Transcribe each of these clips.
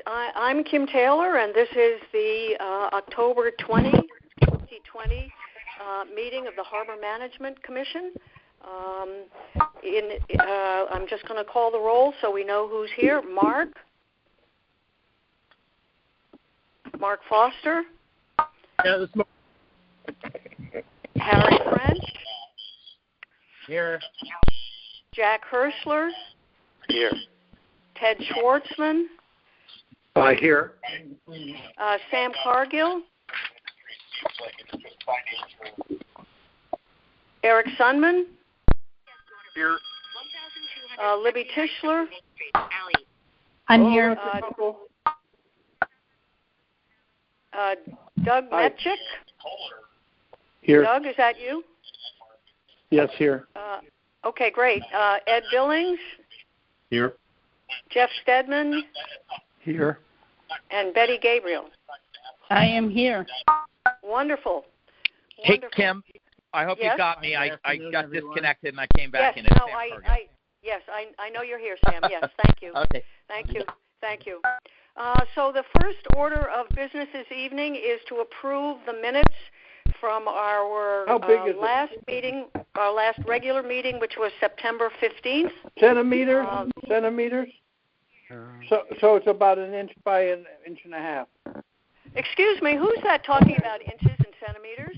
I'm Kim Taylor, and this is the October 2020 meeting of the Harbor Management Commission. I'm just going to call the roll so we know who's here. Mark Foster. Yeah, this is Harry French. Here. Jack Herschler. Here. Ted Schwartzman. Here. Sam Cargill. Eric Sunman. Here. Libby Tischler. I'm here. Doug Metchik. Here. Doug, is that you? Yes, here. Okay, great. Ed Billings. Here. Jeff Stedman. Here. And Betty Gabriel. I am here. Wonderful. Hey, Kim, I hope you got me. I got disconnected and I came back in. Yes, I know you're here, Sam. Yes, thank you. Okay. Thank you. So the first order of business this evening is to approve the minutes from our last meeting, our last regular meeting, which was September 15th. Centimeters? So it's about an inch by an inch and a half. Excuse me, who's that talking about inches and centimeters?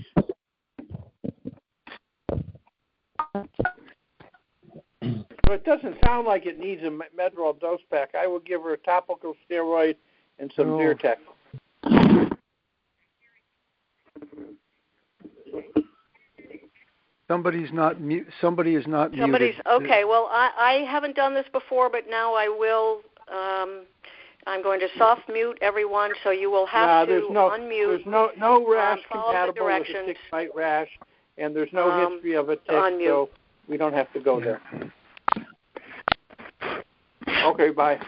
Well, it doesn't sound like it needs a Medrol dose pack. I would give her a topical steroid and some Zyrtec. Somebody is not muted. Okay. Well, I haven't done this before, but now I will. I'm going to soft mute everyone, so you will have to unmute. There's no rash compatible with a tick bite rash, and there's no history of a tick, so we don't have to go there. Okay, bye.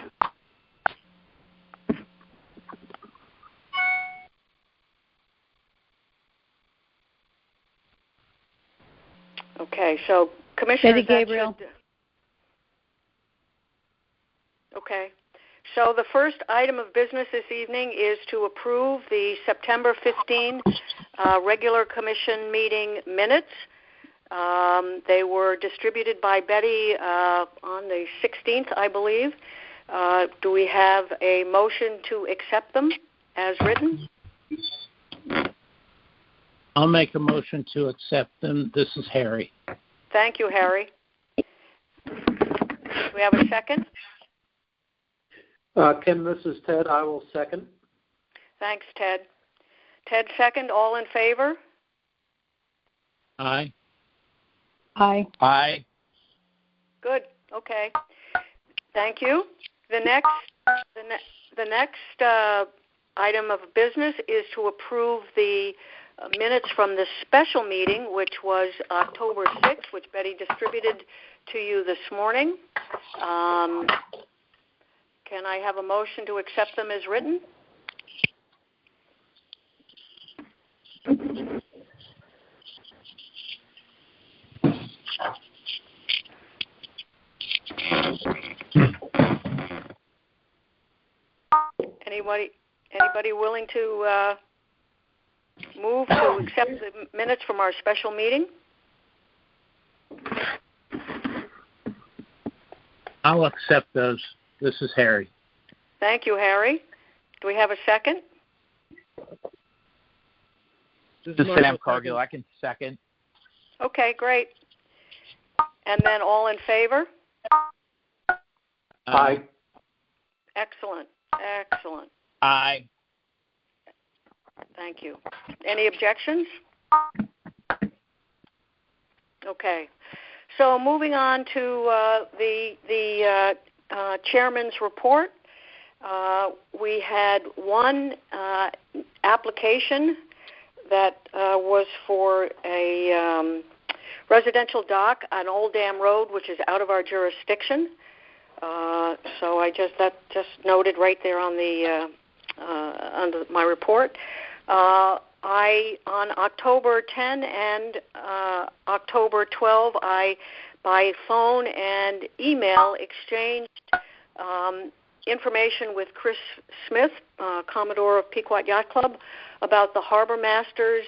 Okay, so Commissioner Betty Gabriel. Okay. So the first item of business this evening is to approve the September 15 regular commission meeting minutes. They were distributed by Betty on the 16th, I believe. Do we have a motion to accept them as written? I'll make a motion to accept them. This is Harry. Thank you, Harry. Do we have a second? Kim, this is Ted. I will second. Thanks, Ted. Ted, second. All in favor? Aye. Aye. Aye. Good. Okay. Thank you. The next item of business is to approve the minutes from the special meeting, which was October 6th, which Betty distributed to you this morning. Can I have a motion to accept them as written? Anybody willing to move to accept the minutes from our special meeting? I'll accept those. This is Harry. Thank you, Harry. Do we have a second? This is Sam Cargill. I can second. Okay, great. And then all in favor? Aye. Excellent. Aye. Thank you. Any objections? Okay. So moving on to the chairman's report. We had one application that was for a residential dock on Old Dam Road, which is out of our jurisdiction. So that just noted right there on the under my report. On October 10 and October 12, I by phone and email exchanged information with Chris Smith, Commodore of Pequot Yacht Club, about the Harbor Master's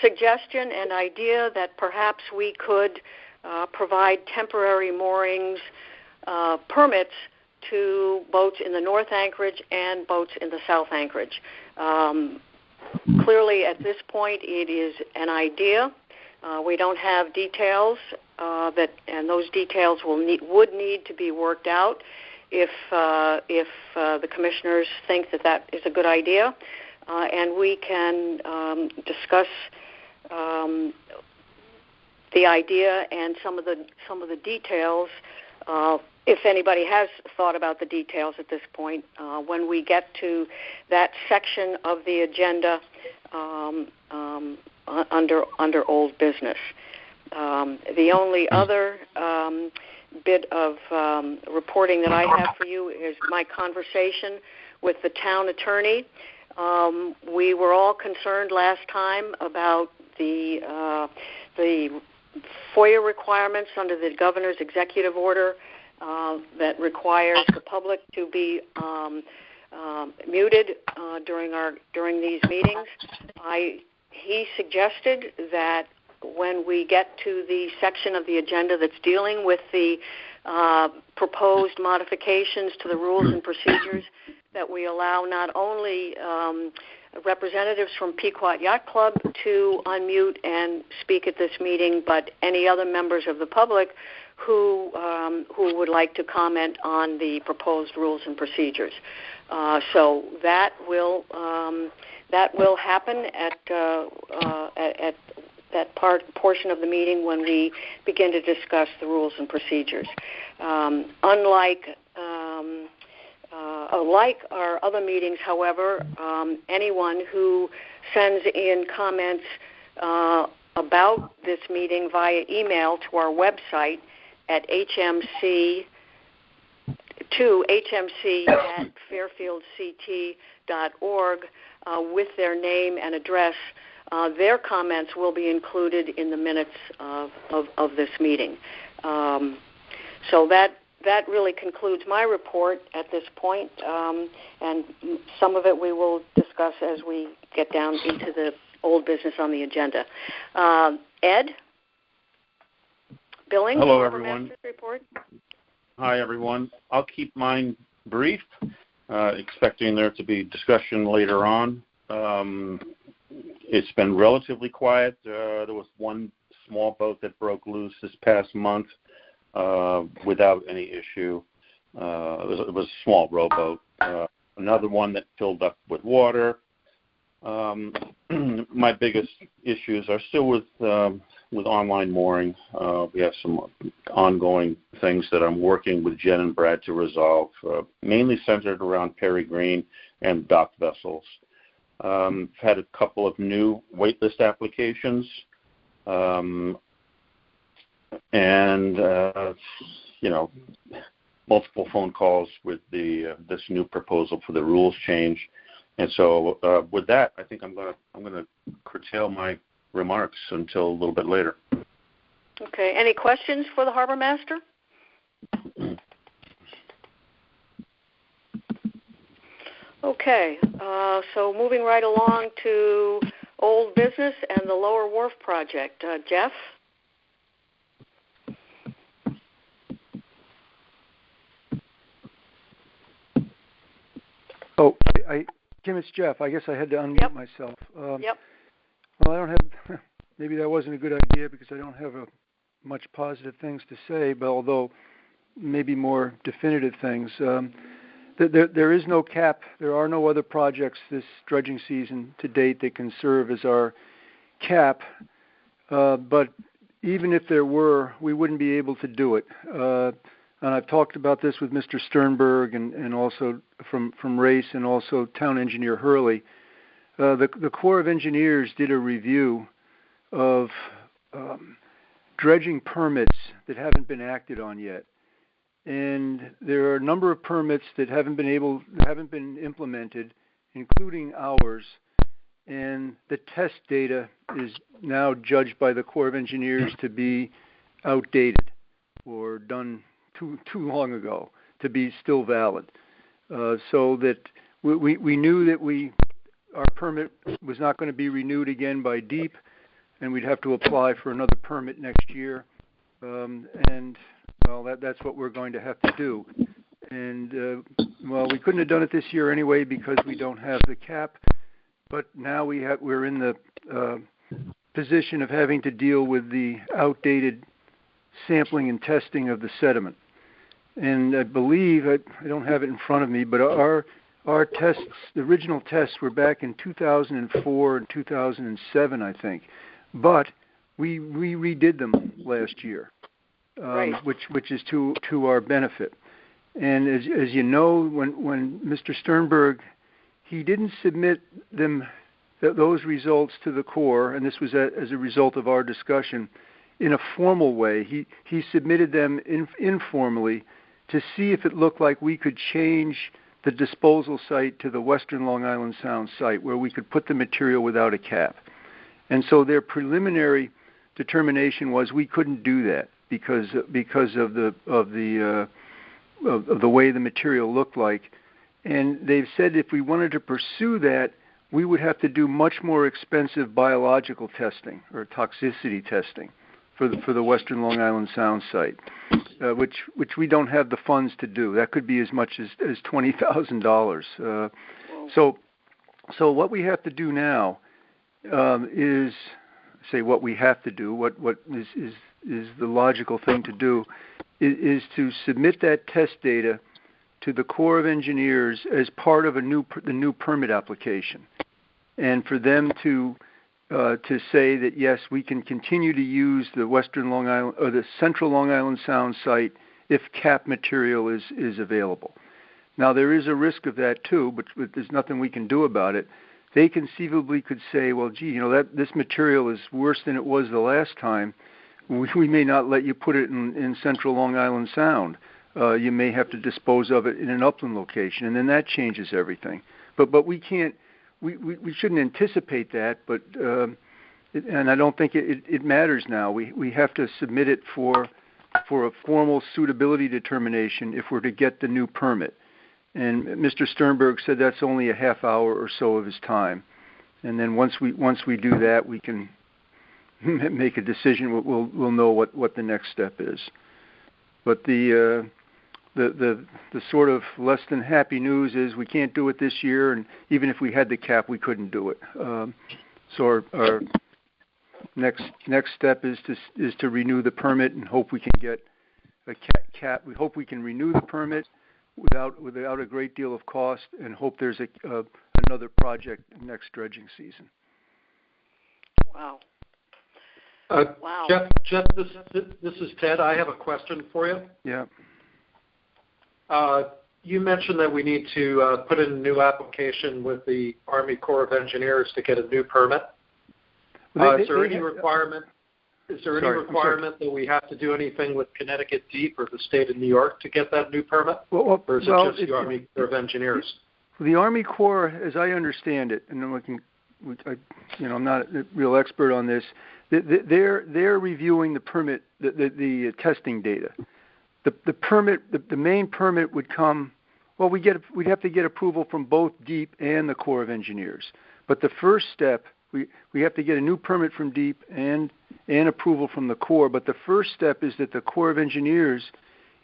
suggestion and idea that perhaps we could provide temporary moorings permits to boats in the North Anchorage and boats in the South Anchorage. Clearly, at this point, it is an idea. We don't have details, and those details would need to be worked out if the commissioners think that is a good idea, and we can discuss the idea and some of the details. If anybody has thought about the details at this point, when we get to that section of the agenda under old business. The only other bit of reporting that I have for you is my conversation with the town attorney. We were all concerned last time about the FOIA requirements under the governor's executive order that requires the public to be muted during these meetings. He suggested that when we get to the section of the agenda that's dealing with the proposed modifications to the rules and procedures, that we allow not only representatives from Pequot Yacht Club to unmute and speak at this meeting, but any other members of the public who would like to comment on the proposed rules and procedures. So that will happen at that portion of the meeting when we begin to discuss the rules and procedures. Like our other meetings, however, anyone who sends in comments about this meeting via email to our website at hmc@fairfieldct.org with their name and address, their comments will be included in the minutes of this meeting. So that really concludes my report at this point, and some of it we will discuss as we get down into the old business on the agenda. Ed? Billings? Hello, everyone. Report. Hi, everyone. I'll keep mine brief, expecting there to be discussion later on. It's been relatively quiet. There was one small boat that broke loose this past month without any issue. It was a small rowboat. Another one that filled up with water. My biggest issues are still with online mooring. We have some ongoing things that I'm working with Jen and Brad to resolve, mainly centered around Perry Green and docked vessels. Had a couple of new waitlist applications, and multiple phone calls with this new proposal for the rules change. And so with that, I think I'm gonna curtail my remarks until a little bit later. Okay. Any questions for the Harbor Master? Okay. So moving right along to old business and the Lower Wharf project. Jeff? Oh, Kim, it's Jeff. I guess I had to unmute myself. Yep. Well, I don't have. Maybe that wasn't a good idea because I don't have much positive things to say, but although maybe more definitive things. There is no cap. There are no other projects this dredging season to date that can serve as our cap. But even if there were, we wouldn't be able to do it. And I've talked about this with Mr. Sternberg and also from Race and also Town Engineer Hurley. The Corps of Engineers did a review of dredging permits that haven't been acted on yet. And there are a number of permits that haven't been implemented, including ours. And the test data is now judged by the Corps of Engineers to be outdated or done too long ago. to be still valid. So that we knew that our permit was not going to be renewed again by DEEP, and we'd have to apply for another permit next year. And well, that's what we're going to have to do. And well, we couldn't have done it this year anyway because we don't have the cap. But now we're in the position of having to deal with the outdated sampling and testing of the sediment. And I believe, I don't have it in front of me, but our tests, the original tests were back in 2004 and 2007, I think. But we redid them last year, right. which is to our benefit. And as you know, when Mr. Sternberg, he didn't submit those results to the Corps, and this was as a result of our discussion, in a formal way. He submitted them informally to see if it looked like we could change the disposal site to the Western Long Island Sound site, where we could put the material without a cap. And so their preliminary determination was we couldn't do that because of the way the material looked like. And they've said if we wanted to pursue that, we would have to do much more expensive biological testing or toxicity testing for the Western Long Island Sound site, which we don't have the funds to do. That could be as much as $20,000. So what we have to do now is say what we have to do. What is the logical thing to do is to submit that test data to the Corps of Engineers as part of the new permit application, and for them to say that yes, we can continue to use the Western Long Island or the Central Long Island Sound site if cap material is available. Now there is a risk of that too, but there's nothing we can do about it. They conceivably could say, well, gee, that this material is worse than it was the last time. We may not let you put it in Central Long Island Sound. You may have to dispose of it in an upland location, and then that changes everything. But we can't. We shouldn't anticipate that. But and I don't think it matters now. We have to submit it for a formal suitability determination if we're to get the new permit. And Mr. Sternberg said that's only a half hour or so of his time. And then once we do that, we can make a decision. We'll know what the next step is. But the sort of less than happy news is we can't do it this year, and even if we had the cap, we couldn't do it. So our next step is to renew the permit and hope we can get a cap. We hope we can renew the permit without a great deal of cost, and hope there's another project next dredging season. Wow. Wow. Jeff, this is Ted. I have a question for you. Yeah. You mentioned that we need to put in a new application with the Army Corps of Engineers to get a new permit. Is there any requirement that we have to do anything with Connecticut DEEP or the state of New York to get that new permit? Or is it just the Army Corps of Engineers? The Army Corps, as I understand it, and I'm not a real expert on this, they're reviewing the permit, the testing data. The permit, the main permit would come. Well, we'd have to get approval from both DEEP and the Corps of Engineers. But the first step, we have to get a new permit from DEEP and approval from the Corps. But the first step is that the Corps of Engineers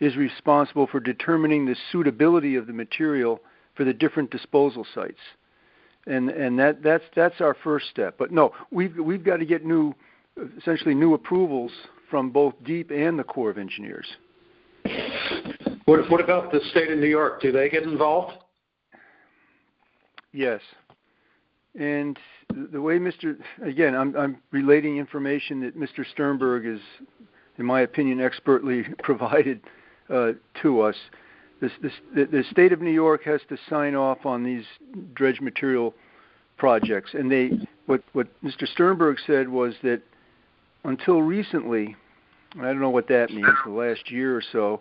is responsible for determining the suitability of the material for the different disposal sites, and that's our first step. But no, we've got to get essentially new approvals from both DEEP and the Corps of Engineers. What about the state of New York? Do they get involved? Yes. And the way I'm relating information that Mr. Sternberg is, in my opinion, expertly provided to us. The state of New York has to sign off on these dredge material projects, and what Mr. Sternberg said was that until recently, I don't know what that means, the last year or so,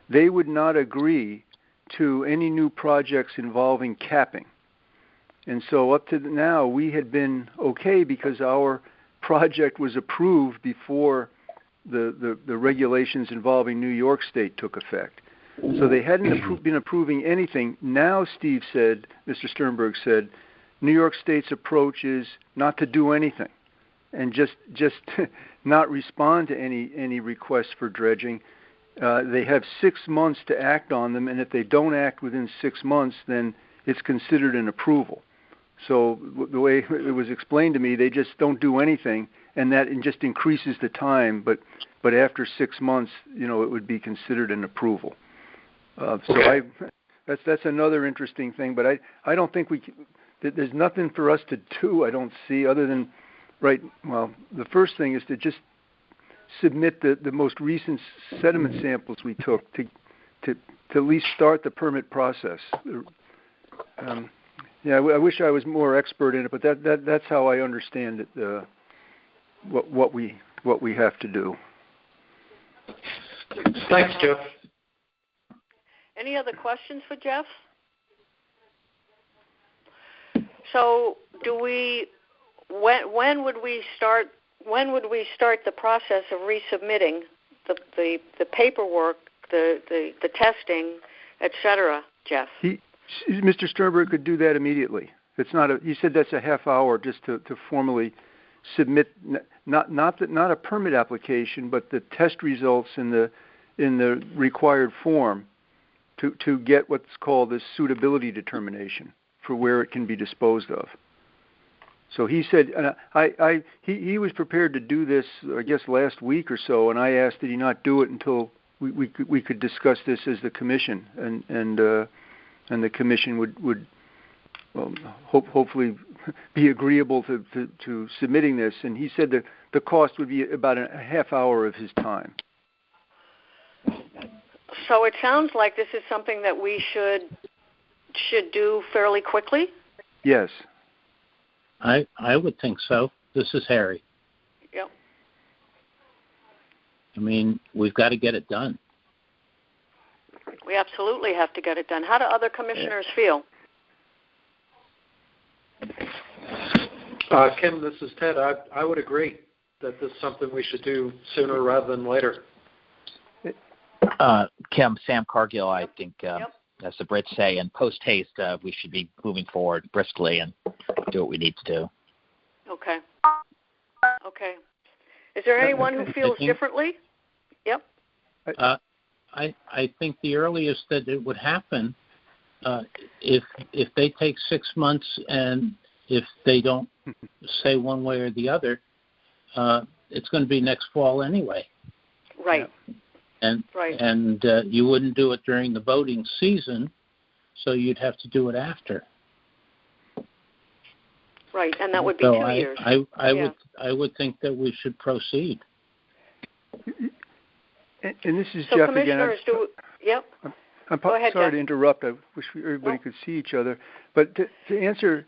they would not agree to any new projects involving capping. And so up to now, we had been okay because our project was approved before the regulations involving New York State took effect. So they hadn't been approving anything. Now Mr. Sternberg said, New York State's approach is not to do anything and just not respond to any requests for dredging. They have 6 months to act on them, and if they don't act within 6 months, then it's considered an approval. So the way it was explained to me, they just don't do anything, and that just increases the time. But after 6 months, it would be considered an approval. Okay. So that's another interesting thing. But I don't think there's nothing for us to do. I don't see other than the first thing is to just submit the most recent sediment samples we took to at least start the permit process. I wish I was more expert in it, but that's how I understand it. What we have to do. Thanks, Jeff. Any other questions for Jeff? So, when would we start the process of resubmitting the paperwork, the testing, etc., Jeff? Mr. Sternberg could do that immediately. It's not he said that's a half hour just to formally submit not a permit application, but the test results in the required form to get what's called the suitability determination for where it can be disposed of. So he said, he was prepared to do this, I guess, last week or so, and I asked did he not do it until we could discuss this as the commission, and the commission would hopefully be agreeable to submitting this. And he said that the cost would be about a half hour of his time. So it sounds like this is something that we should do fairly quickly? Yes. I would think so. This is Harry. Yep. I mean, we've got to get it done. We absolutely have to get it done. How do other commissioners feel? Kim, this is Ted. I would agree that this is something we should do sooner rather than later. Kim, Sam Cargill, I think, as the Brits say, and post haste, we should be moving forward briskly and do what we need to do. Okay. Is there anyone who feels differently? Yep. I think the earliest that it would happen, if they take 6 months and if they don't say one way or the other, it's going to be next fall anyway. Right. And you wouldn't do it during the boating season, so you'd have to do it after. Right, and that would be 2 years. I would think that we should proceed. And this is so Jeff commissioners again. Yep. Go ahead, sorry Jeff. To interrupt. I wish everybody could see each other. But to answer,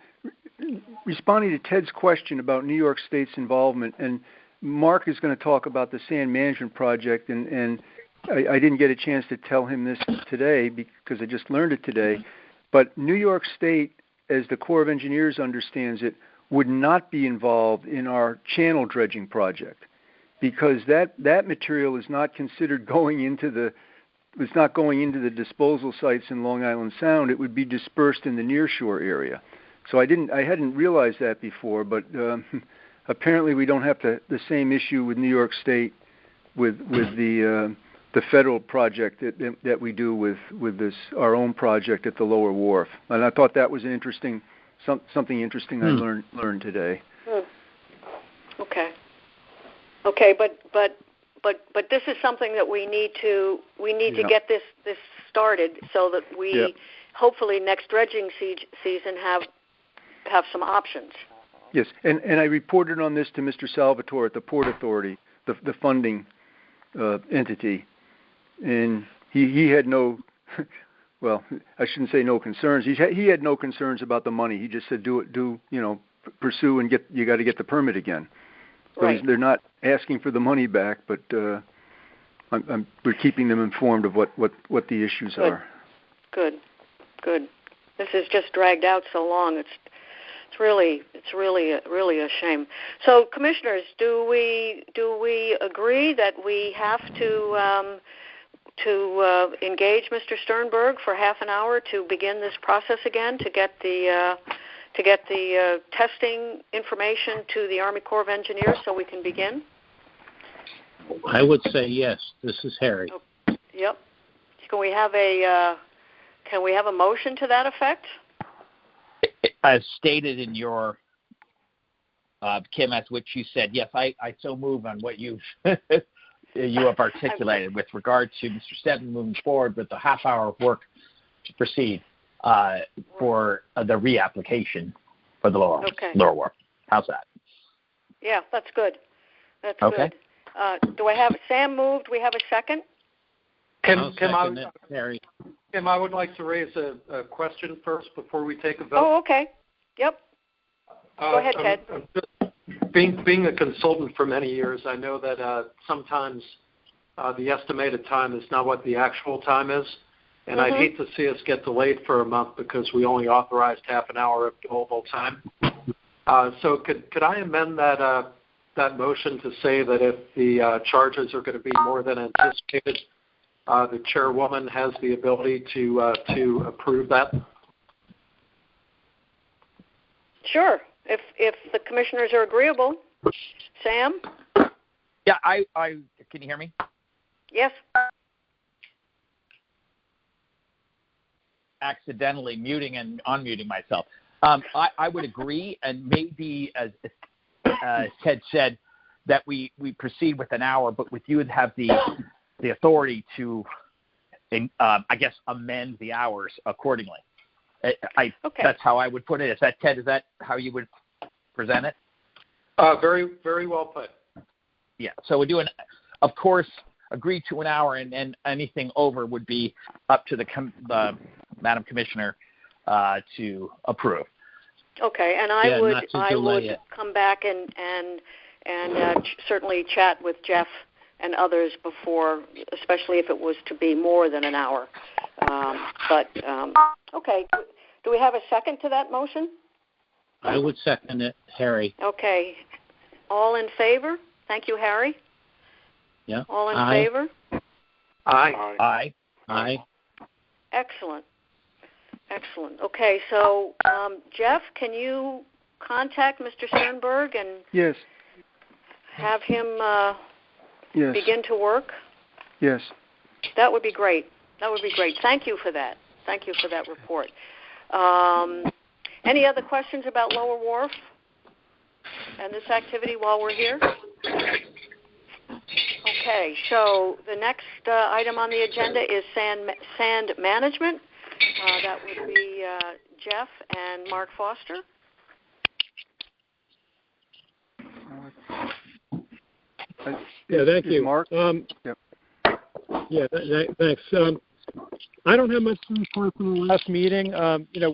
responding to Ted's question about New York State's involvement, and Mark is going to talk about the sand management project, and I didn't get a chance to tell him this today because I just learned it today. But New York State, as the Corps of Engineers understands it, would not be involved in our channel dredging project because that material is not considered going into the disposal sites in Long Island Sound. It would be dispersed in the nearshore area. So I hadn't realized that before, but apparently we don't have the same issue with New York State with the federal project that we do with this our own project at the Lower Wharf. And I thought that was an interesting something interesting I learned today. Okay, but this is something that we need to get this started so that we hopefully next dredging season have some options. Yes, and I reported on this to Mr. Salvatore at the Port Authority, the funding entity, and he had no, well, I shouldn't say no concerns. He had no concerns about the money. He just said pursue and you got to get the permit again. So right. They're not asking for the money back, but we're keeping them informed of what the issues are. Good. This has just dragged out so long. It's really a shame. So, commissioners, do we agree that we have to engage Mr. Sternberg for half an hour to begin this process again, to get the testing information to the Army Corps of Engineers so we can begin? I would say yes. This is Harry. Oh, yep. Can we have a motion to that effect? As stated in your Kim, as which you said, yes, I so move on what you have articulated with regard to Mr. Stebbins moving forward with the half hour of work to proceed for the reapplication for the lower work. How's that? Yeah, that's good. That's okay. Good. Do I have Sam moved? We have a second? Kim, I would like to raise a question first before we take a vote. Oh, okay. Yep. Go ahead, Ted. Being a consultant for many years, I know that sometimes the estimated time is not what the actual time is, and I'd hate to see us get delayed for a month because we only authorized half an hour of billable time. So could I amend that motion to say that if the charges are going to be more than anticipated, the chairwoman has the ability to approve that? Sure. If the commissioners are agreeable. Sam? Yeah, I can you hear me? Yes. Accidentally muting and unmuting myself. I would agree, and maybe as Ted said, that we proceed with an hour, but with you would have the authority to, I guess, amend the hours accordingly. That's how I would put it. Is that, Ted, is that how you would present it? Very, very well put. Yeah. So we're doing, of course, agree to an hour, and anything over would be up to the Madam Commissioner to approve. Okay, and I would come back and certainly chat with Jeff and others before, especially if it was to be more than an hour. Okay. Do we have a second to that motion? I would second it, Harry. Okay. All in favor? Thank you, Harry. Yeah. All in favor? Aye. Aye. Excellent. Okay, so Jeff, can you contact Mr. Sternberg and yes, have him yes, begin to work? Yes. That would be great. Thank you for that. Thank you for that report. Any other questions about Lower Wharf and this activity while we're here? Okay, so the next item on the agenda is sand management. That would be Jeff and Mark Foster. Yeah, thank you. Mark? Yep. Yeah, thanks. I don't have much to report from the last meeting.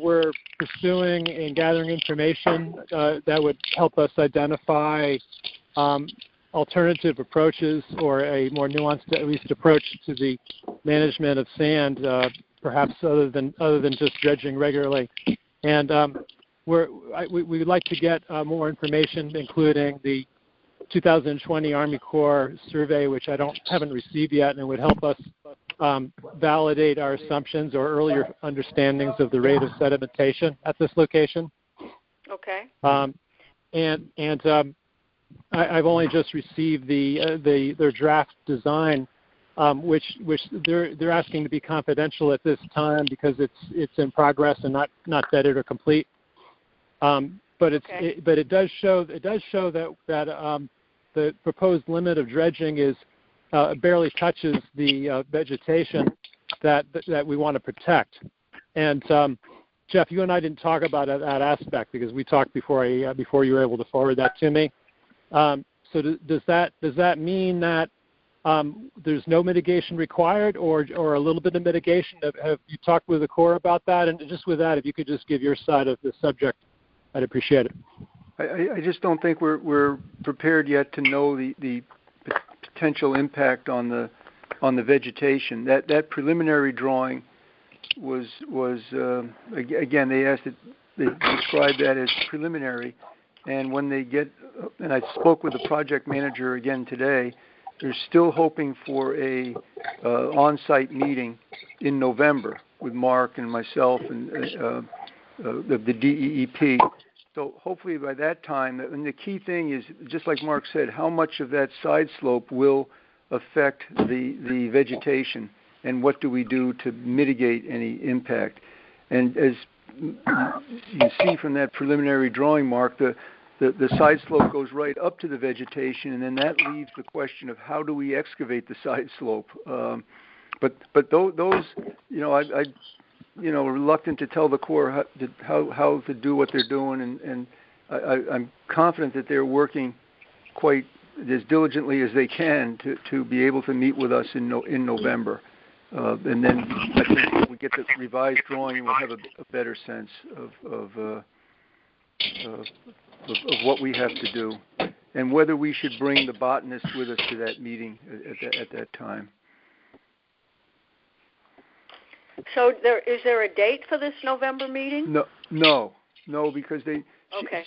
We're pursuing and gathering information that would help us identify alternative approaches or a more nuanced, at least, approach to the management of sand, perhaps other than just dredging regularly. And we would like to get more information, including the 2020 Army Corps survey, which I haven't received yet, and it would help us validate our assumptions or earlier understandings of the rate of sedimentation at this location. Okay. I've only just received their draft design, which they're asking to be confidential at this time because it's in progress and not vetted or complete. But it does show that the proposed limit of dredging barely touches the vegetation that we want to protect. And Jeff, you and I didn't talk about that aspect because we talked before you were able to forward that to me. So does that mean that there's no mitigation required, or a little bit of mitigation? Have you talked with the Corps about that? And just with that, if you could just give your side of the subject, I'd appreciate it. I just don't think we're prepared yet to know the potential impact on the vegetation. That preliminary drawing was again, they described that as preliminary, and when they get, and I spoke with the project manager again today, they're still hoping for a on-site meeting in November with Mark and myself and the DEEP. So hopefully by that time, and the key thing is, just like Mark said, how much of that side slope will affect the vegetation, and what do we do to mitigate any impact? And as you see from that preliminary drawing, Mark, the side slope goes right up to the vegetation, and then that leaves the question of how do we excavate the side slope. But those, I reluctant to tell the Corps how to do what they're doing, and I'm confident that they're working quite as diligently as they can to be able to meet with us in November. And then I think if we get the revised drawing, we'll have a better sense of what we have to do, and whether we should bring the botanist with us to that meeting at that time. So is there a date for this November meeting? No, because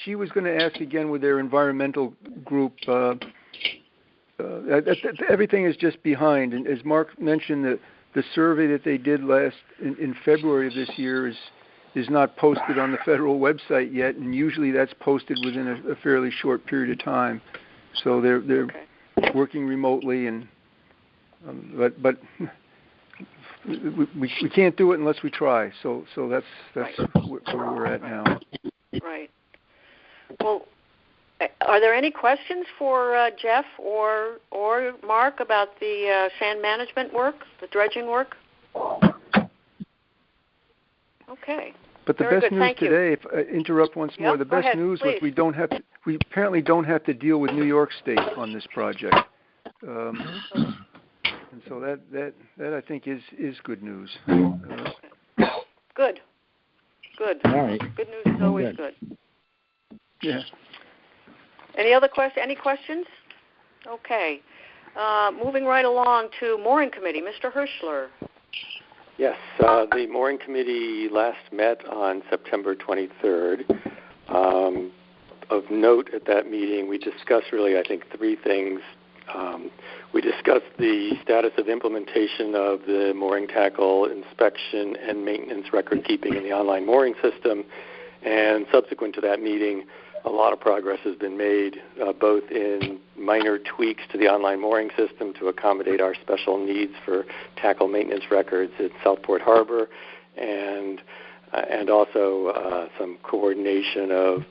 she was going to ask again with their environmental group. Everything is just behind, and as Mark mentioned, the survey that they did in February of this year is not posted on the federal website yet, and usually that's posted within a fairly short period of time. So they're working remotely, and but we can't do it unless we try. So that's where we're at now. Right. Well, are there any questions for Jeff or Mark about the sand management work, the dredging work? Okay. But the best news today, if I interrupt once more, the best news was we apparently don't have to deal with New York State on this project. And so that I think is good news. Good. All right. Good news is always good. Yeah. Any other Any questions? Okay. Moving right along to Mooring Committee, Mr. Hirschler. Yes, the Mooring Committee last met on September 23rd. Of note at that meeting, we discussed really, I think, three things. We discussed the status of implementation of the mooring tackle inspection and maintenance record keeping in the online mooring system, and subsequent to that meeting, a lot of progress has been made, both in minor tweaks to the online mooring system to accommodate our special needs for tackle maintenance records at Southport Harbor, and also some coordination of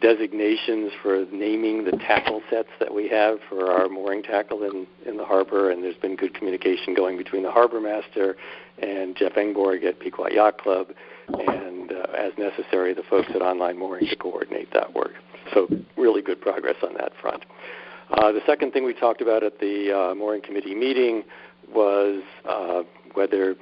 designations for naming the tackle sets that we have for our mooring tackle in the harbor, and there's been good communication going between the harbor master and Jeff Engborg at Pequot Yacht Club, and as necessary, the folks at Online Mooring to coordinate that work. So really good progress on that front. The second thing we talked about at the Mooring Committee meeting was whether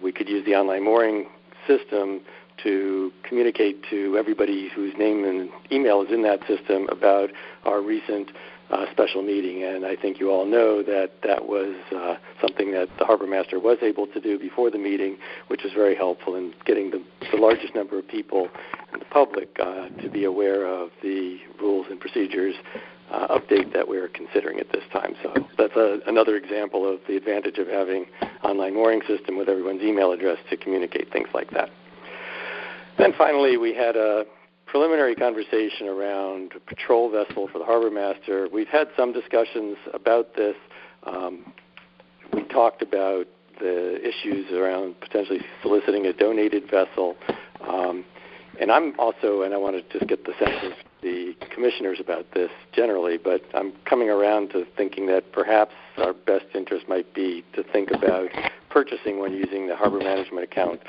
we could use the Online Mooring system to communicate to everybody whose name and email is in that system about our recent special meeting. And I think you all know that was something that the Harbor Master was able to do before the meeting, which was very helpful in getting the largest number of people in the public to be aware of the rules and procedures update that we're considering at this time. So that's another example of the advantage of having online mooring system with everyone's email address to communicate things like that. Then finally, we had a preliminary conversation around a patrol vessel for the Harbor Master. We've had some discussions about this. We talked about the issues around potentially soliciting a donated vessel. And I'm also, and I want to just get the sense of the commissioners about this generally, but I'm coming around to thinking that perhaps our best interest might be to think about purchasing when using the Harbor Management Account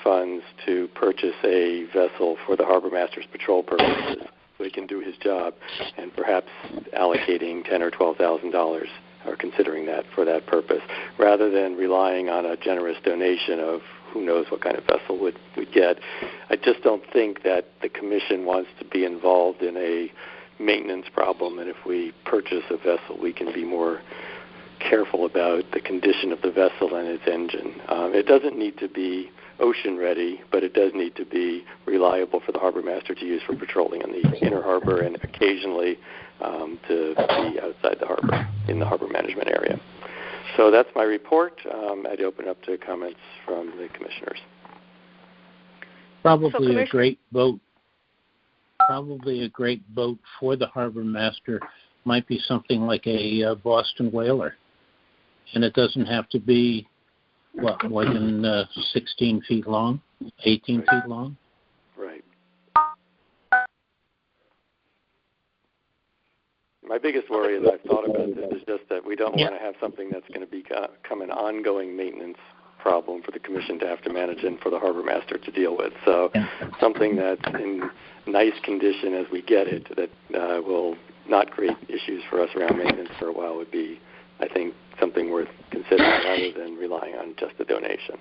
funds to purchase a vessel for the Harbor Master's patrol purposes so he can do his job, and perhaps allocating $10,000 or $12,000 or considering that for that purpose, rather than relying on a generous donation of who knows what kind of vessel we'd get. I just don't think that the Commission wants to be involved in a maintenance problem, and if we purchase a vessel, we can be more careful about the condition of the vessel and its engine. It doesn't need to be ocean ready, but it does need to be reliable for the harbor master to use for patrolling in the inner harbor and occasionally to be outside the harbor in the harbor management area. So that's my report. I'd open up to comments from the commissioners. Probably a great boat for the harbor master might be something like a Boston whaler. And it doesn't have to be, more than 16 feet long, 18 feet long? Right. My biggest worry as I've thought about this is just that we don't want to have something that's going to become an ongoing maintenance problem for the commission to have to manage and for the harbor master to deal with. So something that's in nice condition as we get it that will not create issues for us around maintenance for a while would be, I think, something worth considering rather than relying on just a donation.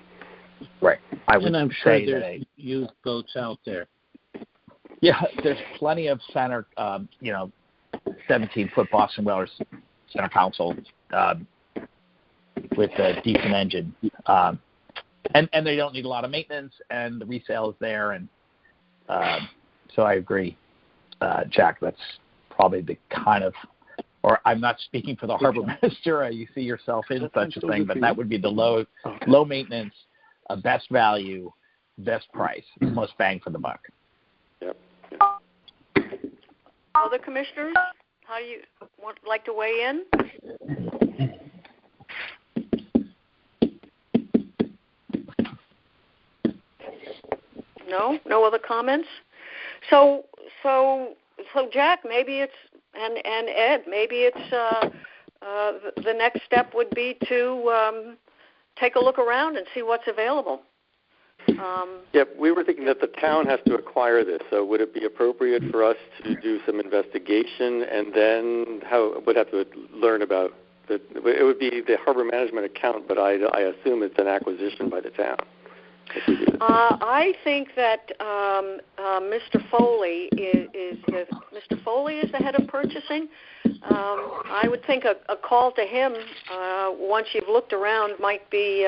Right. And I'm sure there's used boats out there. Yeah, there's plenty of center, 17-foot Boston whalers, center console with a decent engine. And they don't need a lot of maintenance, and the resale is there. And so I agree, Jack, that's probably the kind of, or I'm not speaking for the harbor master, you see yourself in such a thing, but that would be the low maintenance, best value, best price, most bang for the buck. Yep. Other commissioners, how do you like to weigh in? No other comments. So Jack, maybe it's and Ed, maybe it's the next step would be to take a look around and see what's available. We were thinking that the town has to acquire this, so would it be appropriate for us to do some investigation and then would have to learn about it would be the harbor management account, but I assume it's an acquisition by the town. I think that Mr. Foley is Mr. Foley is the head of purchasing. I would think a call to him once you've looked around might be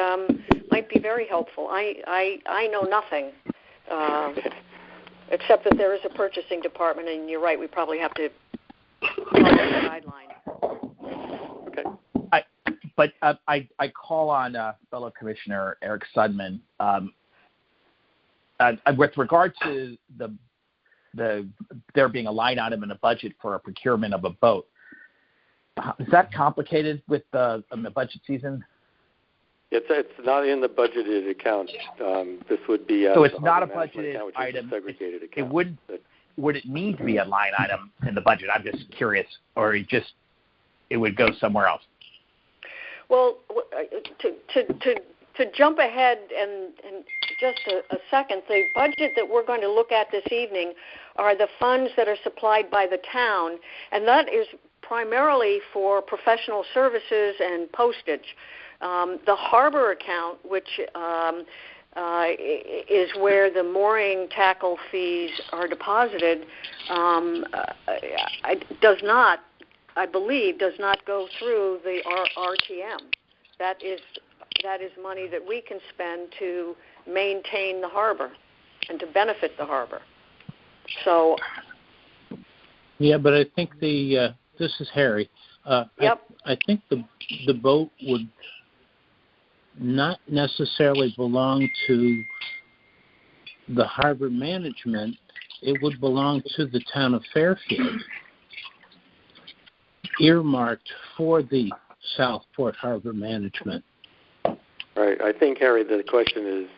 very helpful. I know nothing except that there is a purchasing department, and you're right. We probably have to follow the guideline. Okay. But I call on fellow Commissioner Eric Sudman with regard to there being a line item in a budget for a procurement of a boat. Is that complicated with the budget season? It's not in the budgeted account. This would be so it's not a budgeted account, item. A segregated account. It would it need to be a line item in the budget? I'm just curious, or it would go somewhere else. Well, to jump ahead and just a second, the budget that we're going to look at this evening are the funds that are supplied by the town, and that is primarily for professional services and postage. The harbor account, which is where the mooring tackle fees are deposited, I believe, does not go through the RTM. That is money that we can spend to maintain the harbor and to benefit the harbor. So. Yeah, but I think this is Harry. Yep. I think the boat would not necessarily belong to the harbor management. It would belong to the town of Fairfield, earmarked for the Southport Harbor Management. Right. I think, Harry, the question is,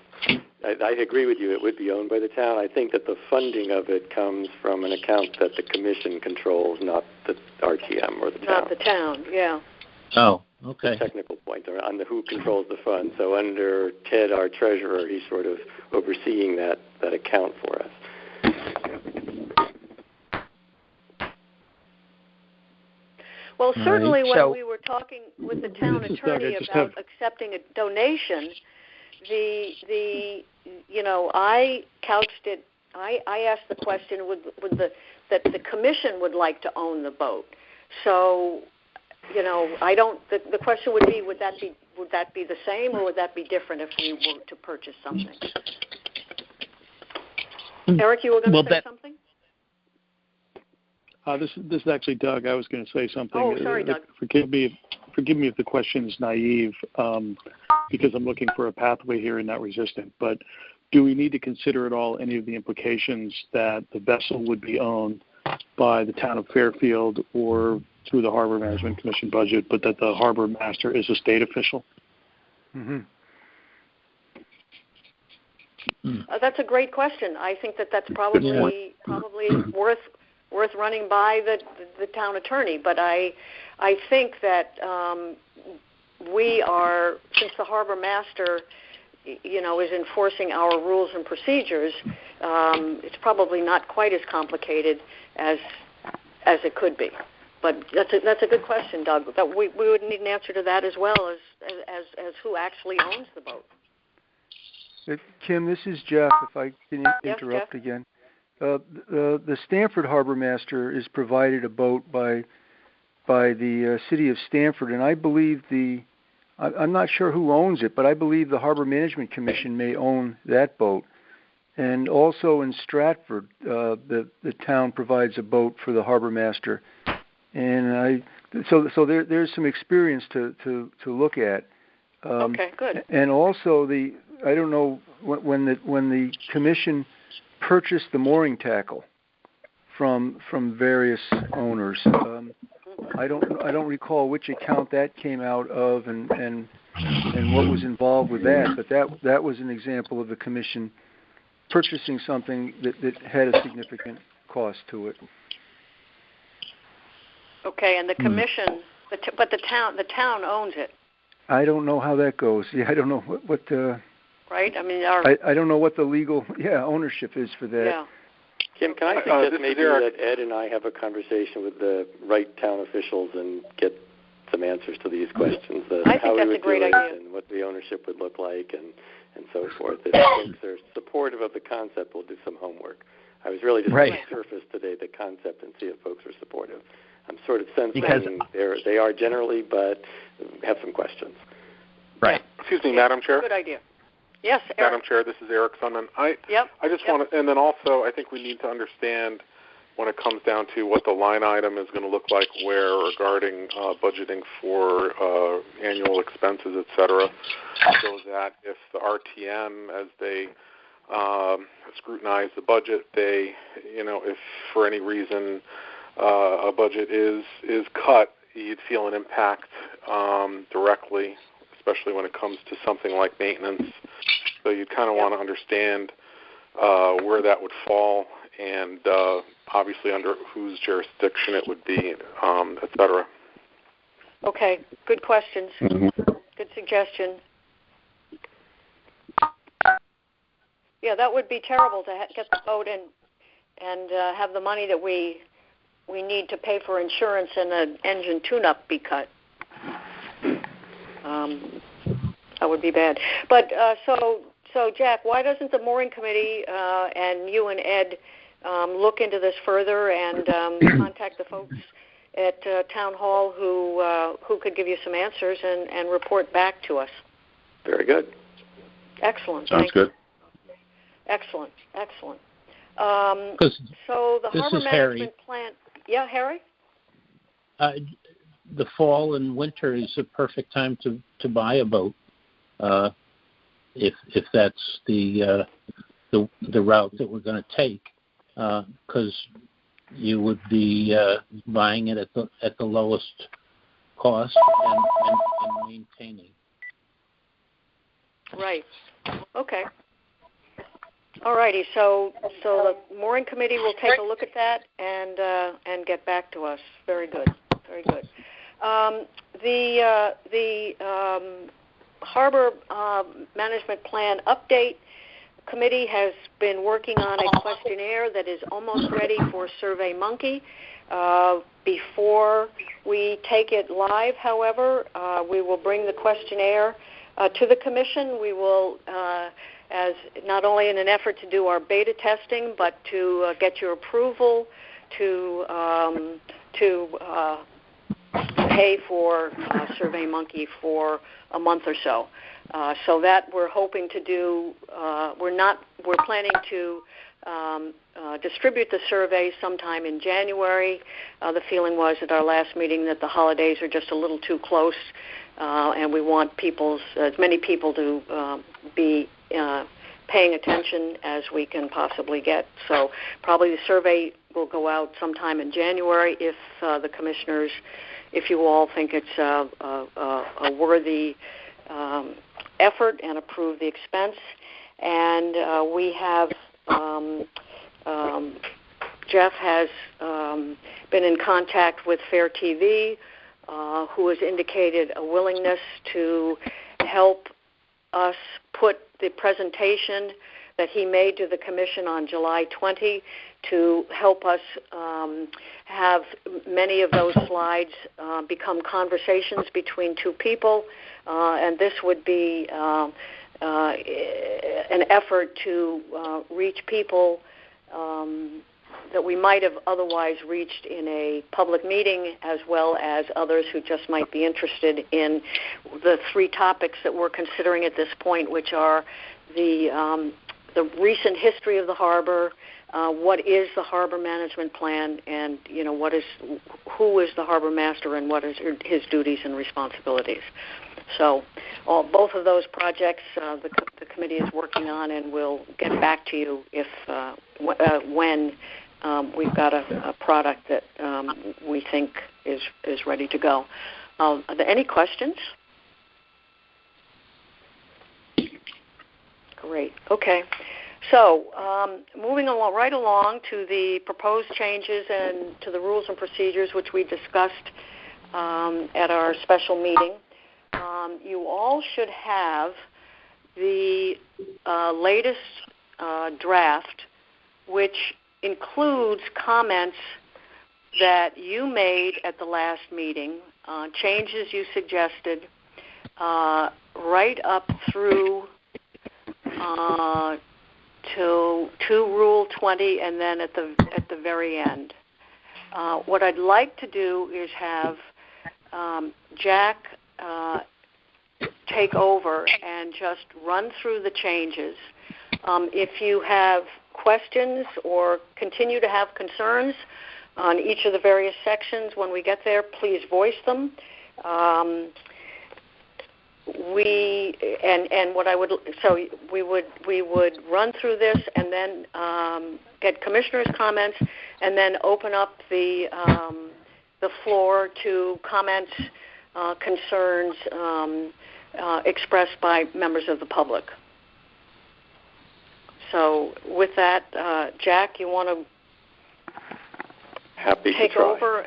I agree with you, it would be owned by the town. I think that the funding of it comes from an account that the commission controls, not the RTM or the town. Not the town, yeah. Oh, okay. The technical point on who controls the fund. So under Ted, our treasurer, he's sort of overseeing that account for us. Well, certainly when we were talking with the town attorney about accepting a donation, I couched it. I asked the question that the commission would like to own the boat. So, the question would be, would that be would that be the same, or would that be different if we were to purchase something? Eric, you were going to say something? This is actually Doug. I was going to say something. Oh, sorry, Doug. Forgive me if the question is naive, because I'm looking for a pathway here and not resistant. But do we need to consider at all any of the implications that the vessel would be owned by the town of Fairfield or through the Harbor Management Commission budget, but that the harbor master is a state official? Mm-hmm. That's a great question. I think that's probably worth running by the town attorney. But I think that we are, since the harbor master, is enforcing our rules and procedures, it's probably not quite as complicated as it could be. But that's a good question, Doug. That we would need an answer to that as well as who actually owns the boat. Kim, this is Jeff. If I can interrupt again, the Stamford Harbor Master is provided a boat by the city of Stamford, and I believe I'm not sure who owns it, but I believe the Harbor Management Commission may own that boat. And also in Stratford, the town provides a boat for the harbor master, and so there's some experience to look at. Okay, good. And also I don't know when the commission purchased the mooring tackle from various owners. I don't recall which account that came out of and what was involved with that, but that was an example of the commission purchasing something that had a significant cost to it. Okay, and the commission, but the town owns it. I don't know how that goes. Yeah, I don't know what right? I mean, I don't know what the legal ownership is for that. Yeah. Kim, can I suggest maybe that Ed and I have a conversation with the right town officials and get some answers to these questions? I think that's a great idea. And what the ownership would look like and so forth. If folks are supportive of the concept, we'll do some homework. I was really just on the surface today, the concept, and see if folks are supportive. I'm sort of sensing they are generally, but have some questions. Right. Excuse me, Madam Chair. Good idea. Yes, Eric. Madam Chair, this is Eric Sunman. I just want to, and then also I think we need to understand when it comes down to what the line item is going to look like where regarding budgeting for annual expenses, et cetera, so that if the RTM, as they scrutinize the budget, they, if for any reason a budget is cut, you'd feel an impact directly, especially when it comes to something like maintenance. So you'd kind of want to understand where that would fall and obviously under whose jurisdiction it would be, et cetera. Okay, good questions. Good suggestion. Yeah, that would be terrible to get the boat and have the money that we need to pay for insurance and an engine tune-up be cut. That would be bad. But so Jack, why doesn't the mooring committee and you and Ed look into this further and contact the folks at Town Hall who could give you some answers and report back to us? Very good. Excellent. Sounds good. Excellent. So the harbor management plan. Yeah, Harry? The fall and winter is a perfect time to buy a boat, if that's the route that we're going to take, because you would be buying it at the lowest cost and maintaining. Right. Okay. All righty. So the mooring committee will take a look at that and get back to us. Very good. The harbor management plan update committee has been working on a questionnaire that is almost ready for SurveyMonkey. Before we take it live, however, we will bring the questionnaire to the commission. We will, as not only in an effort to do our beta testing, but to get your approval to pay for SurveyMonkey for a month or so. So that we're hoping to do. We're planning to distribute the survey sometime in January. The feeling was at our last meeting that the holidays are just a little too close, and we want as many people to be paying attention as we can possibly get. So probably the survey will go out sometime in January if the commissioners, if you all think it's a worthy effort and approve the expense. And we have, Jeff has been in contact with Fair TV, who has indicated a willingness to help us put the presentation that he made to the Commission on July 20 to help us have many of those slides become conversations between two people. And this would be an effort to reach people that we might have otherwise reached in a public meeting, as well as others who just might be interested in the three topics that we're considering at this point, which are the recent history of the harbor, what is the harbor management plan, and who is the harbor master and what is his duties and responsibilities. So both of those projects the committee is working on, and we'll get back to you if when we've got a product that we think is ready to go. Are there any questions? Great. Okay. So moving right along to the proposed changes and to the rules and procedures, which we discussed at our special meeting. You all should have the latest draft, which includes comments that you made at the last meeting, changes you suggested, right up through to Rule 20, and then at the very end. What I'd like to do is have Jack take over and just run through the changes. If you have questions or continue to have concerns on each of the various sections when we get there, please voice them. We would run through this and then get commissioners' comments, and then open up the floor to comments, concerns expressed by members of the public. So with that, Jack, you want to take over?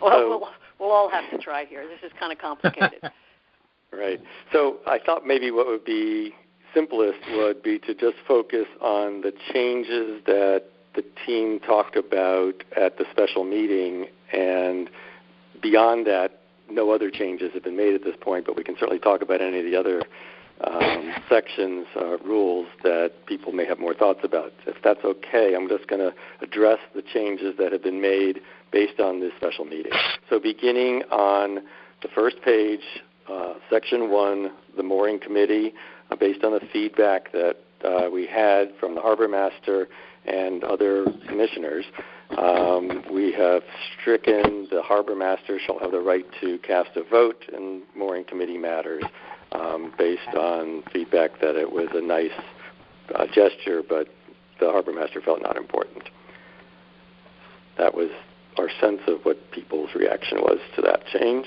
Well, we'll all have to try here. This is kind of complicated. Right. So I thought maybe what would be simplest would be to just focus on the changes that the team talked about at the special meeting, and beyond that, no other changes have been made at this point, but we can certainly talk about any of the other sections, rules that people may have more thoughts about. If that's okay, I'm just going to address the changes that have been made based on this special meeting. So beginning on the first page, Section 1, the mooring committee, based on the feedback that we had from the harbor master and other commissioners, we have stricken the harbor master shall have the right to cast a vote in mooring committee matters, based on feedback that it was a nice gesture, but the harbor master felt not important. That was our sense of what people's reaction was to that change.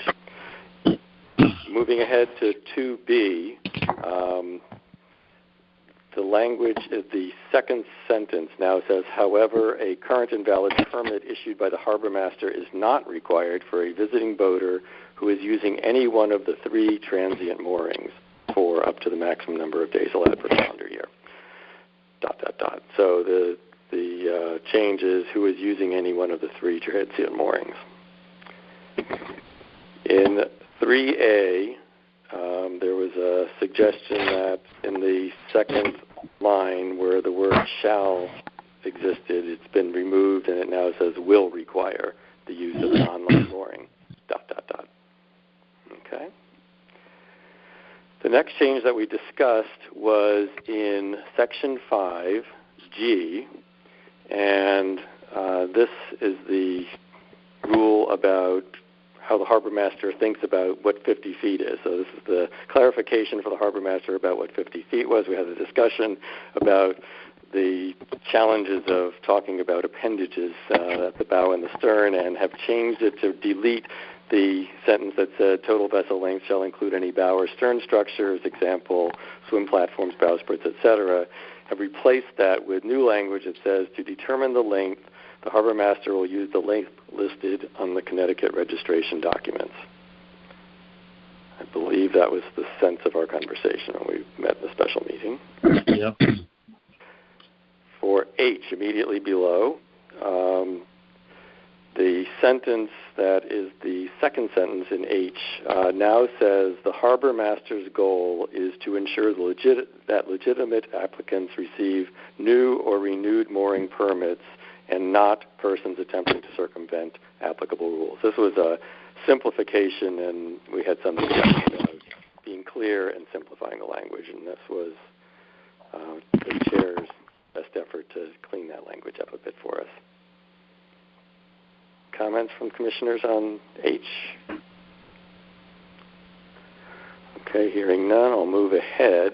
Moving ahead to 2B, the language of the second sentence now says, however, a current and valid permit issued by the harbor master is not required for a visiting boater who is using any one of the 3 transient moorings for up to the maximum number of days allowed per calendar year. ... So the change is who is using any one of the 3 transient moorings. In 3A, there was a suggestion that in the second line where the word shall existed, it's been removed and it now says will require the use of an online mooring. The next change that we discussed was in Section 5G, and this is the rule about how the harbor master thinks about what 50 feet is. So this is the clarification for the harbor master about what 50 feet was. We had a discussion about the challenges of talking about appendages at the bow and the stern, and have changed it to delete the sentence that said total vessel length shall include any bow or stern structures, example, swim platforms, bowsprits, etc. Have replaced that with new language that says to determine the length, the harbor master will use the length listed on the Connecticut registration documents. I believe that was the sense of our conversation when we met in the special meeting. Yeah. For H, immediately below, the sentence that is the second sentence in H now says the harbor master's goal is to ensure that legitimate applicants receive new or renewed mooring permits and not persons attempting to circumvent applicable rules. This was a simplification, and we had some discussion about being clear and simplifying the language, and this was the chair's best effort to clean that language up a bit for us. Comments from commissioners on H? Okay, hearing none, I'll move ahead.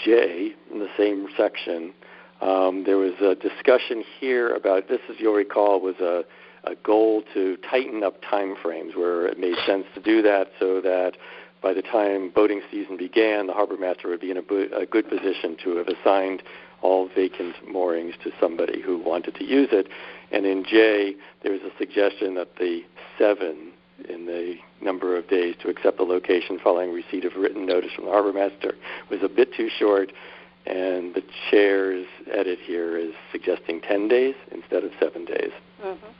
J, in the same section, there was a discussion here about, this, as you'll recall, was a goal to tighten up time frames where it made sense to do that so that by the time boating season began, the harbor master would be in a good position to have assigned all vacant moorings to somebody who wanted to use it. And in J, there was a suggestion that the 7 in the number of days to accept the location following receipt of written notice from the harbor master was a bit too short, and the chair's edit here is suggesting 10 days instead of 7 days. Mm-hmm.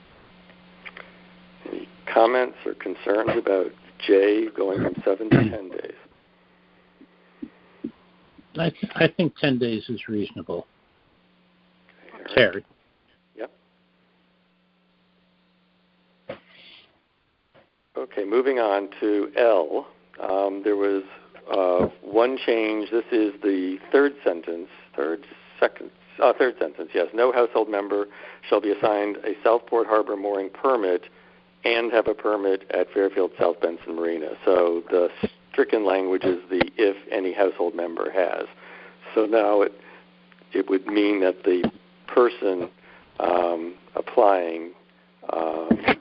Any comments or concerns about J going from 7 to 10 days? I think 10 days is reasonable. Okay, Terry. Yep. Okay, moving on to L. There was one change. This is the third sentence, yes. No household member shall be assigned a Southport Harbor mooring permit and have a permit at Fairfield South Benson Marina. So the stricken language is the if any household member has. So now it would mean that the person applying, I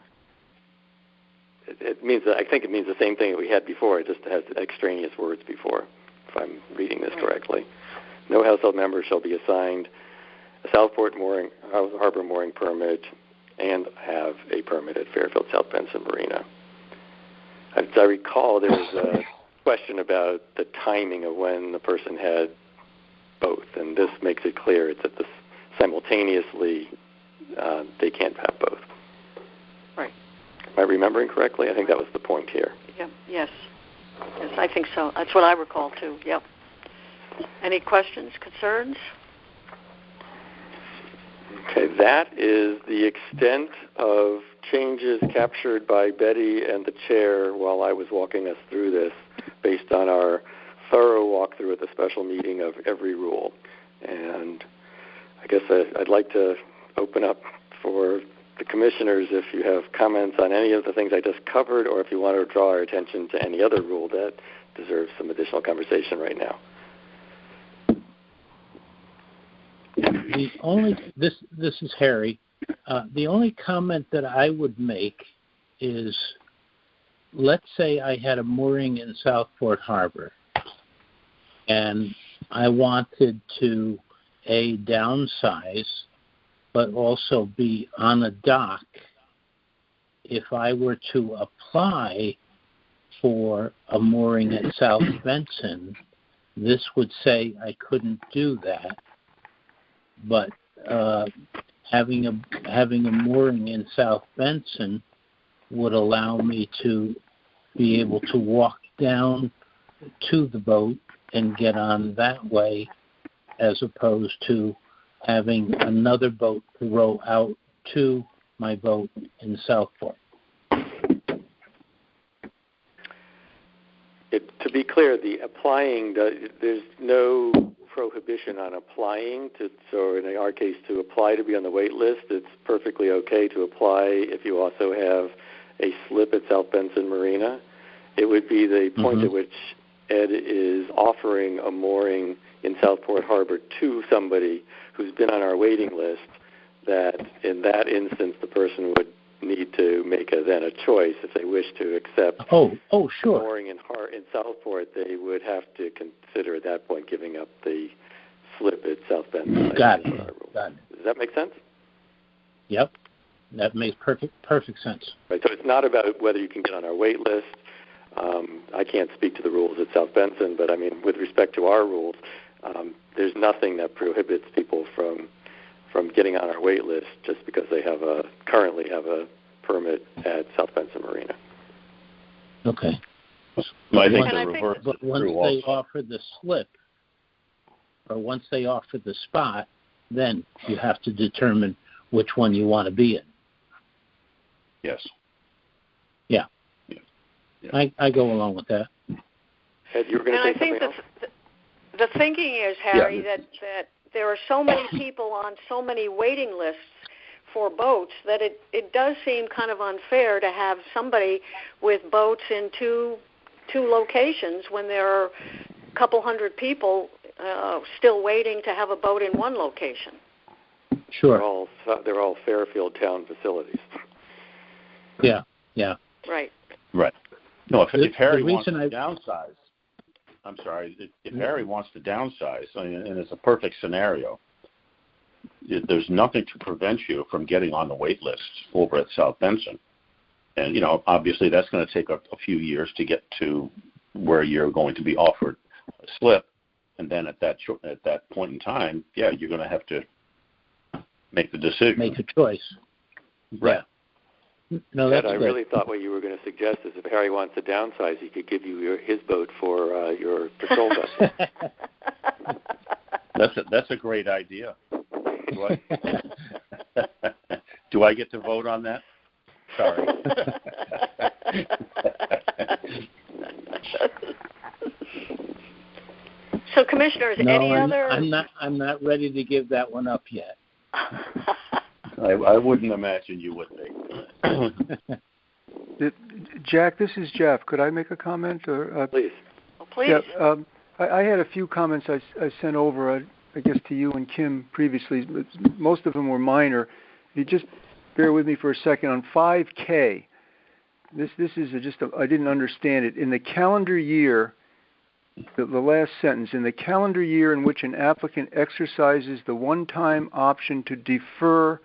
think it means the same thing that we had before. It just has extraneous words before, if I'm reading this correctly. No household member shall be assigned a Southport Harbor mooring permit and have a permit at Fairfield South Benson Marina. As I recall, there was a question about the timing of when the person had both, and this makes it clear it's that simultaneously they can't have both. Right. Am I remembering correctly? I think that was the point here. Yep. Yes, I think so. That's what I recall too. Yep. Any questions, concerns? Okay, that is the extent of changes captured by Betty and the chair while I was walking us through this, based on our thorough walkthrough at the special meeting of every rule. And I guess I'd like to open up for the commissioners if you have comments on any of the things I just covered, or if you want to draw our attention to any other rule that deserves some additional conversation right now. This is Harry. The only comment that I would make is, let's say I had a mooring in Southport Harbor, and I wanted to downsize, but also be on a dock. If I were to apply for a mooring at South Benson, this would say I couldn't do that. But having a mooring in South Benson would allow me to be able to walk down to the boat and get on that way, as opposed to having another boat to row out to my boat in Southport. to be clear, the applying, there's no prohibition on applying to. So in our case, to apply to be on the wait list, it's perfectly okay to apply if you also have a slip at South Benson Marina. It would be the point at which Ed is offering a mooring in Southport Harbor to somebody who's been on our waiting list, that in that instance the person would need to make then a choice if they wish to accept sure. mooring in Southport. They would have to consider at that point giving up the slip at South Benson. Got it. Does that make sense? Yep, that makes perfect sense. Right. So it's not about whether you can get on our wait list. I can't speak to the rules at South Benson, but I mean, with respect to our rules, there's nothing that prohibits people from getting on our wait list just because they currently have a permit at South Benson Marina. Okay. I think but once they offer the slip, or once they offer the spot, then you have to determine which one you want to be in. Yes. Yeah. Yeah. I go along with that. Ed, you were going to say something else? The thinking is, Harry, that there are so many people on so many waiting lists for boats that it does seem kind of unfair to have somebody with boats in two locations when there are a couple hundred people still waiting to have a boat in one location. Sure. They're all Fairfield town facilities. Yeah. Right. No, if Harry wants to downsize, I'm sorry, if Harry wants to downsize, and it's a perfect scenario, there's nothing to prevent you from getting on the wait list over at South Benson. And, obviously that's going to take a few years to get to where you're going to be offered a slip. And then at that point in time, you're going to have to make the decision. Make a choice. Right. Yeah. No, that's I really thought what you were going to suggest is if Harry wants to downsize, he could give you his boat for your patrol vessel. That's a great idea. Do I get to vote on that? Sorry. So, commissioners, I'm not ready to give that one up yet. I wouldn't imagine you would be. Jack, this is Jeff. Could I make a comment? Or, please. Please. Yeah, I had a few comments I sent over, I guess, to you and Kim previously. Most of them were minor. If you just bear with me for a second. On 5K, this is I didn't understand it. In the calendar year, the last sentence, in the calendar year in which an applicant exercises the one-time option to defer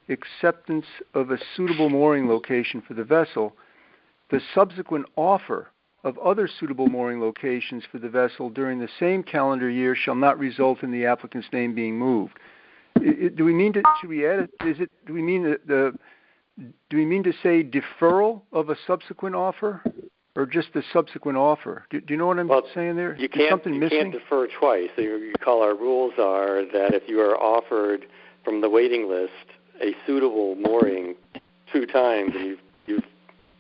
acceptance of a suitable mooring location for the vessel, the subsequent offer of other suitable mooring locations for the vessel during the same calendar year shall not result in the applicant's name being moved. Do we mean to? Should we add it? Do we mean do we mean to say deferral of a subsequent offer, or just the subsequent offer? Do you know what I'm saying there? You can't defer twice. So you recall our rules are that if you are offered from the waiting list a suitable mooring 2 times, and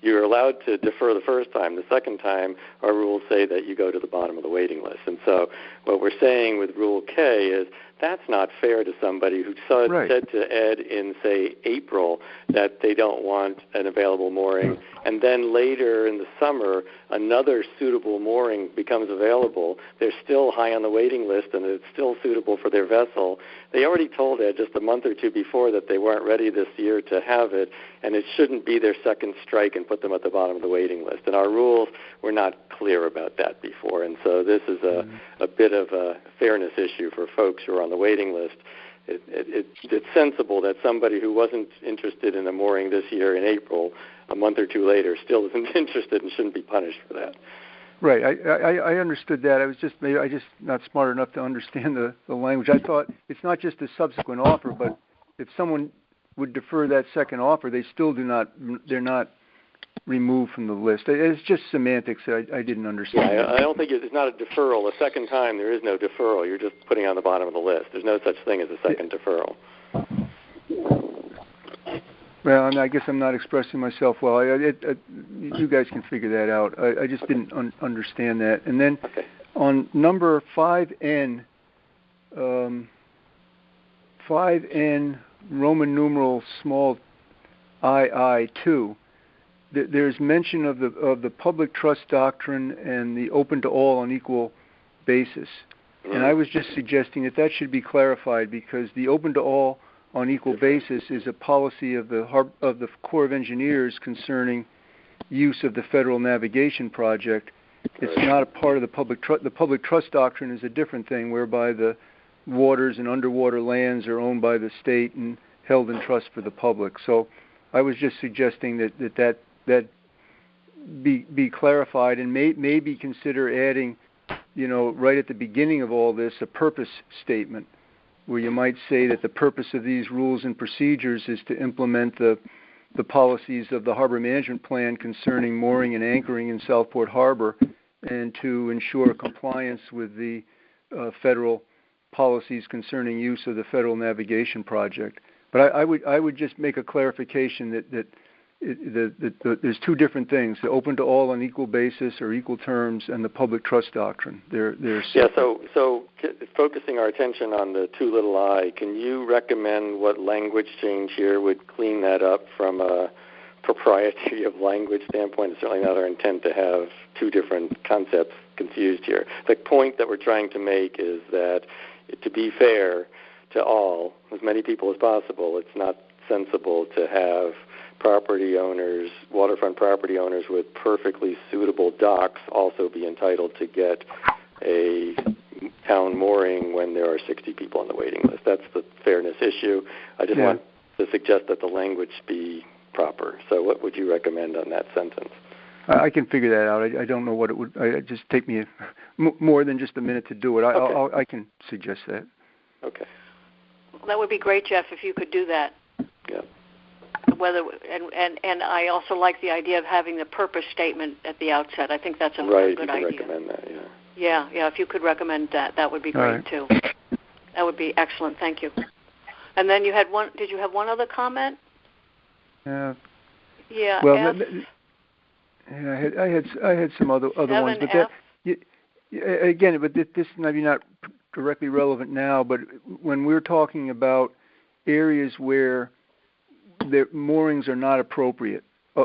you're allowed to defer the first time. The second time, our rules say that you go to the bottom of the waiting list. And so what we're saying with Rule K is that's not fair to somebody who said to Ed in, say, April that they don't want an available mooring, and then later in the summer another suitable mooring becomes available. They're still high on the waiting list and it's still suitable for their vessel. They already told Ed just a month or two before that they weren't ready this year to have it, and it shouldn't be their second strike and put them at the bottom of the waiting list. And our rules were not clear about that before, and so this is a bit of a fairness issue for folks who are on the waiting list. It's sensible that somebody who wasn't interested in a mooring this year in April, a month or two later, still isn't interested and shouldn't be punished for that. Right. I understood that. I was just not smart enough to understand the language. I thought it's not just a subsequent offer, but if someone would defer that second offer, they're not removed from the list. It's just semantics that I didn't understand. Yeah, I don't think it's not a deferral. A second time, there is no deferral. You're just putting on the bottom of the list. There's no such thing as a second deferral. Well, I guess I'm not expressing myself well. you guys can figure that out. I just didn't understand that. And then on number 5N, 5N Roman numeral small II, there's mention of the public trust doctrine and the open to all on equal basis. And I was just suggesting that should be clarified, because the open to all on equal basis is a policy of the Corps of Engineers concerning use of the Federal Navigation Project. It's not a part of the public trust. The public trust doctrine is a different thing, whereby the waters and underwater lands are owned by the state and held in trust for the public. So I was just suggesting that be clarified, and maybe consider adding, right at the beginning of all this, a purpose statement, where you might say that the purpose of these rules and procedures is to implement the policies of the Harbor Management Plan concerning mooring and anchoring in Southport Harbor, and to ensure compliance with the federal policies concerning use of the Federal Navigation Project. But I would just make a clarification that there's two different things: the open to all on equal basis or equal terms, and the public trust doctrine. They're separate. So focusing our attention on the too little I, can you recommend what language change here would clean that up from a propriety of language standpoint? It's certainly not our intent to have two different concepts confused here. The point that we're trying to make is that, to be fair to all, as many people as possible, it's not sensible to have property owners, waterfront property owners with perfectly suitable docks also be entitled to get a town mooring when there are 60 people on the waiting list. That's the fairness issue. I just want to suggest that the language be proper. So what would you recommend on that sentence? I can figure that out. I don't know what it would. It just take me more than just a minute to do it. I can suggest that. Okay. Well, that would be great, Jeff, if you could do that. Yeah. And I also like the idea of having the purpose statement at the outset. I think that's a good idea. Recommend that, Yeah, if you could recommend that would be great too. That would be excellent. Thank you. And then you had one. Did you have one other comment? Yeah. Well, I had some other ones, but again, but this maybe not directly relevant now. But when we're talking about areas where the moorings are not appropriate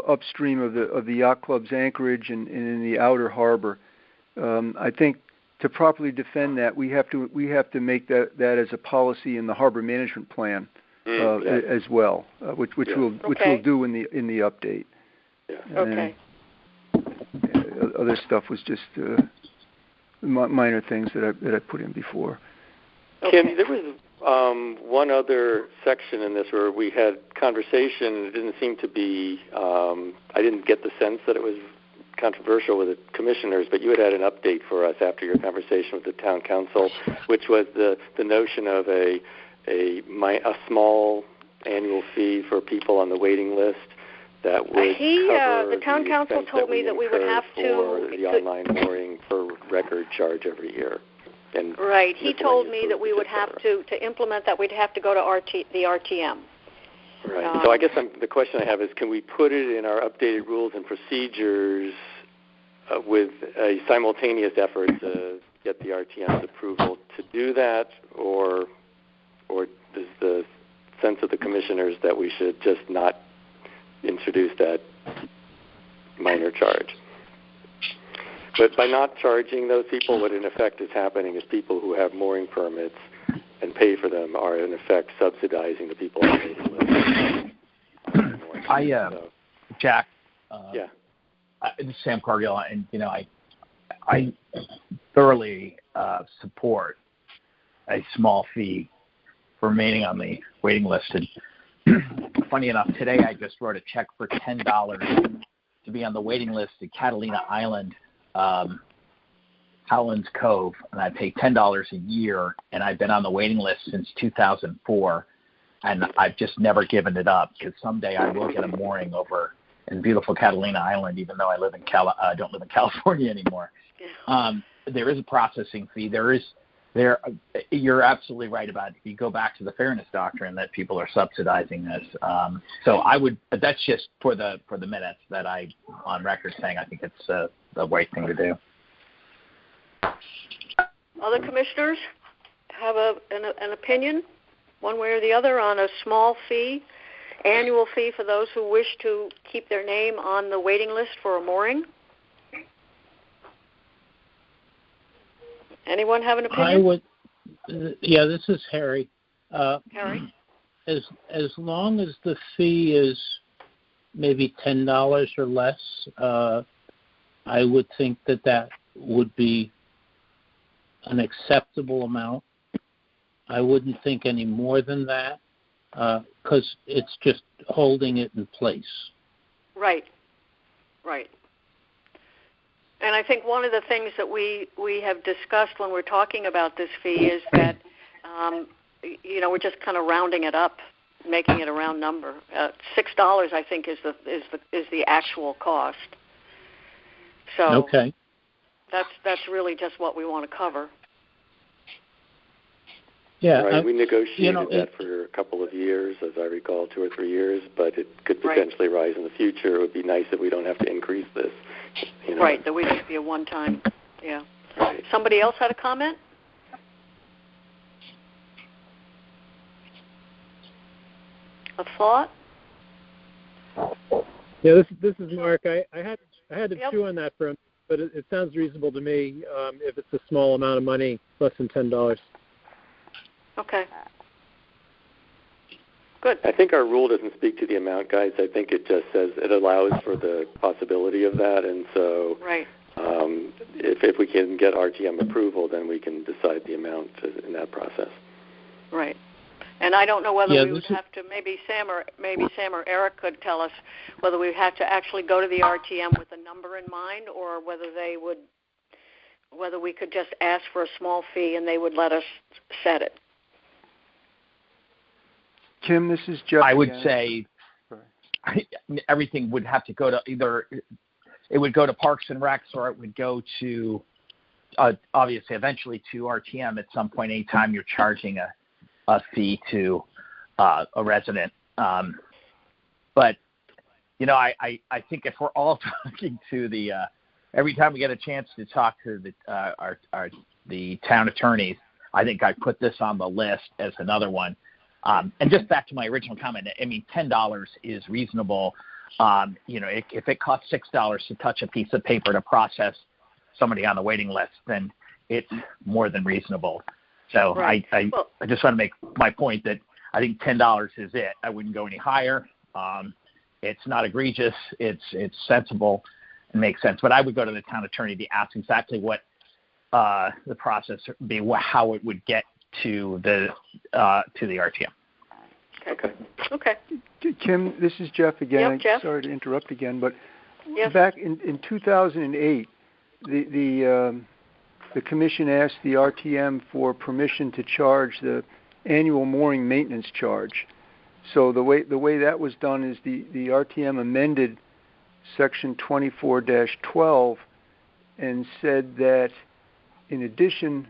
upstream of the yacht club's anchorage and in the outer harbor, I think to properly defend that, we have to make that as a policy in the harbor management plan as well, which we'll do in the update. Okay. Other stuff was just minor things that I put in before. Kim, there was one other section in this where we had conversation. It didn't seem to be, I didn't get the sense that it was controversial with the commissioners, but you had an update for us after your conversation with the town council, which was the notion of a small annual fee for people on the waiting list that would cover the town council told me that we would have to the online mooring for record charge every year. And right. He told me that we would have to implement that. We'd have to go to the RTM. Right. So I guess the question I have is, can we put it in our updated rules and procedures with a simultaneous effort to get the RTM's approval to do that, or is the sense of the commissioners that we should just not introduce that minor charge? But by not charging those people, what in effect is happening is people who have mooring permits and pay for them are in effect subsidizing the people on the waiting list. Jack. This is Sam Cargill, and I thoroughly support a small fee for remaining on the waiting list. And funny enough, today I just wrote a check for $10 to be on the waiting list at Catalina Island, Howland's Cove, and I pay $10 a year, and I've been on the waiting list since 2004, and I've just never given it up, because someday I will get a mooring over in beautiful Catalina Island, even though I don't live in California anymore. There is a processing fee. There is You're absolutely right about it. If you go back to the fairness doctrine that people are subsidizing this. So that's just for the minutes that I on record saying I think it's the right thing to do. Other commissioners have an opinion, one way or the other, on a small fee, annual fee for those who wish to keep their name on the waiting list for a mooring? Anyone have an opinion? I would. Yeah, this is Harry. Harry? As long as the fee is maybe $10 or less, I would think that would be an acceptable amount. I wouldn't think any more than that because it's just holding it in place. Right. And I think one of the things that we have discussed when we're talking about this fee is that, we're just kind of rounding it up, making it a round number. $6, I think, is the actual cost. So okay. That's really just what we want to cover. Yeah, right. We negotiated that for a couple of years, as I recall, 2 or 3 years, but it could potentially rise in the future. It would be nice if we don't have to increase this. Right, that would just be a one-time, yeah. Right. Somebody else had a comment? A thought? Yeah, this is Mark. I had to chew on that for a minute, but it sounds reasonable to me if it's a small amount of money, less than $10. Okay. Good. I think our rule doesn't speak to the amount, guys. I think it just says it allows for the possibility of that, and so if we can get RTM approval, then we can decide the amount in that process. Right. And I don't know whether we would have to. Maybe Sam or Eric could tell us whether we have to actually go to the RTM with a number in mind, or whether we could just ask for a small fee and they would let us set it. Kim, this is Jeff. I would say everything would have to go to it would go to Parks and Recs, or it would go to obviously eventually to RTM at some point. Anytime you're charging a fee to a resident, but I think if we're all talking to the every time we get a chance to talk to the town attorneys, I think I put this on the list as another one. And just back to my original comment, I mean, $10 is reasonable. If it costs $6 to touch a piece of paper to process somebody on the waiting list, then it's more than reasonable. So I just want to make my point that I think $10 is it. I wouldn't go any higher. It's not egregious. It's sensible and makes sense. But I would go to the town attorney to ask exactly what the process would be, how it would get to the RTM. Okay. Kim, this is Jeff again. Yep, Jeff. Sorry to interrupt again, but back in 2008, the commission asked the RTM for permission to charge the annual mooring maintenance charge. So the way that was done is the RTM amended Section 24-12 and said that in addition,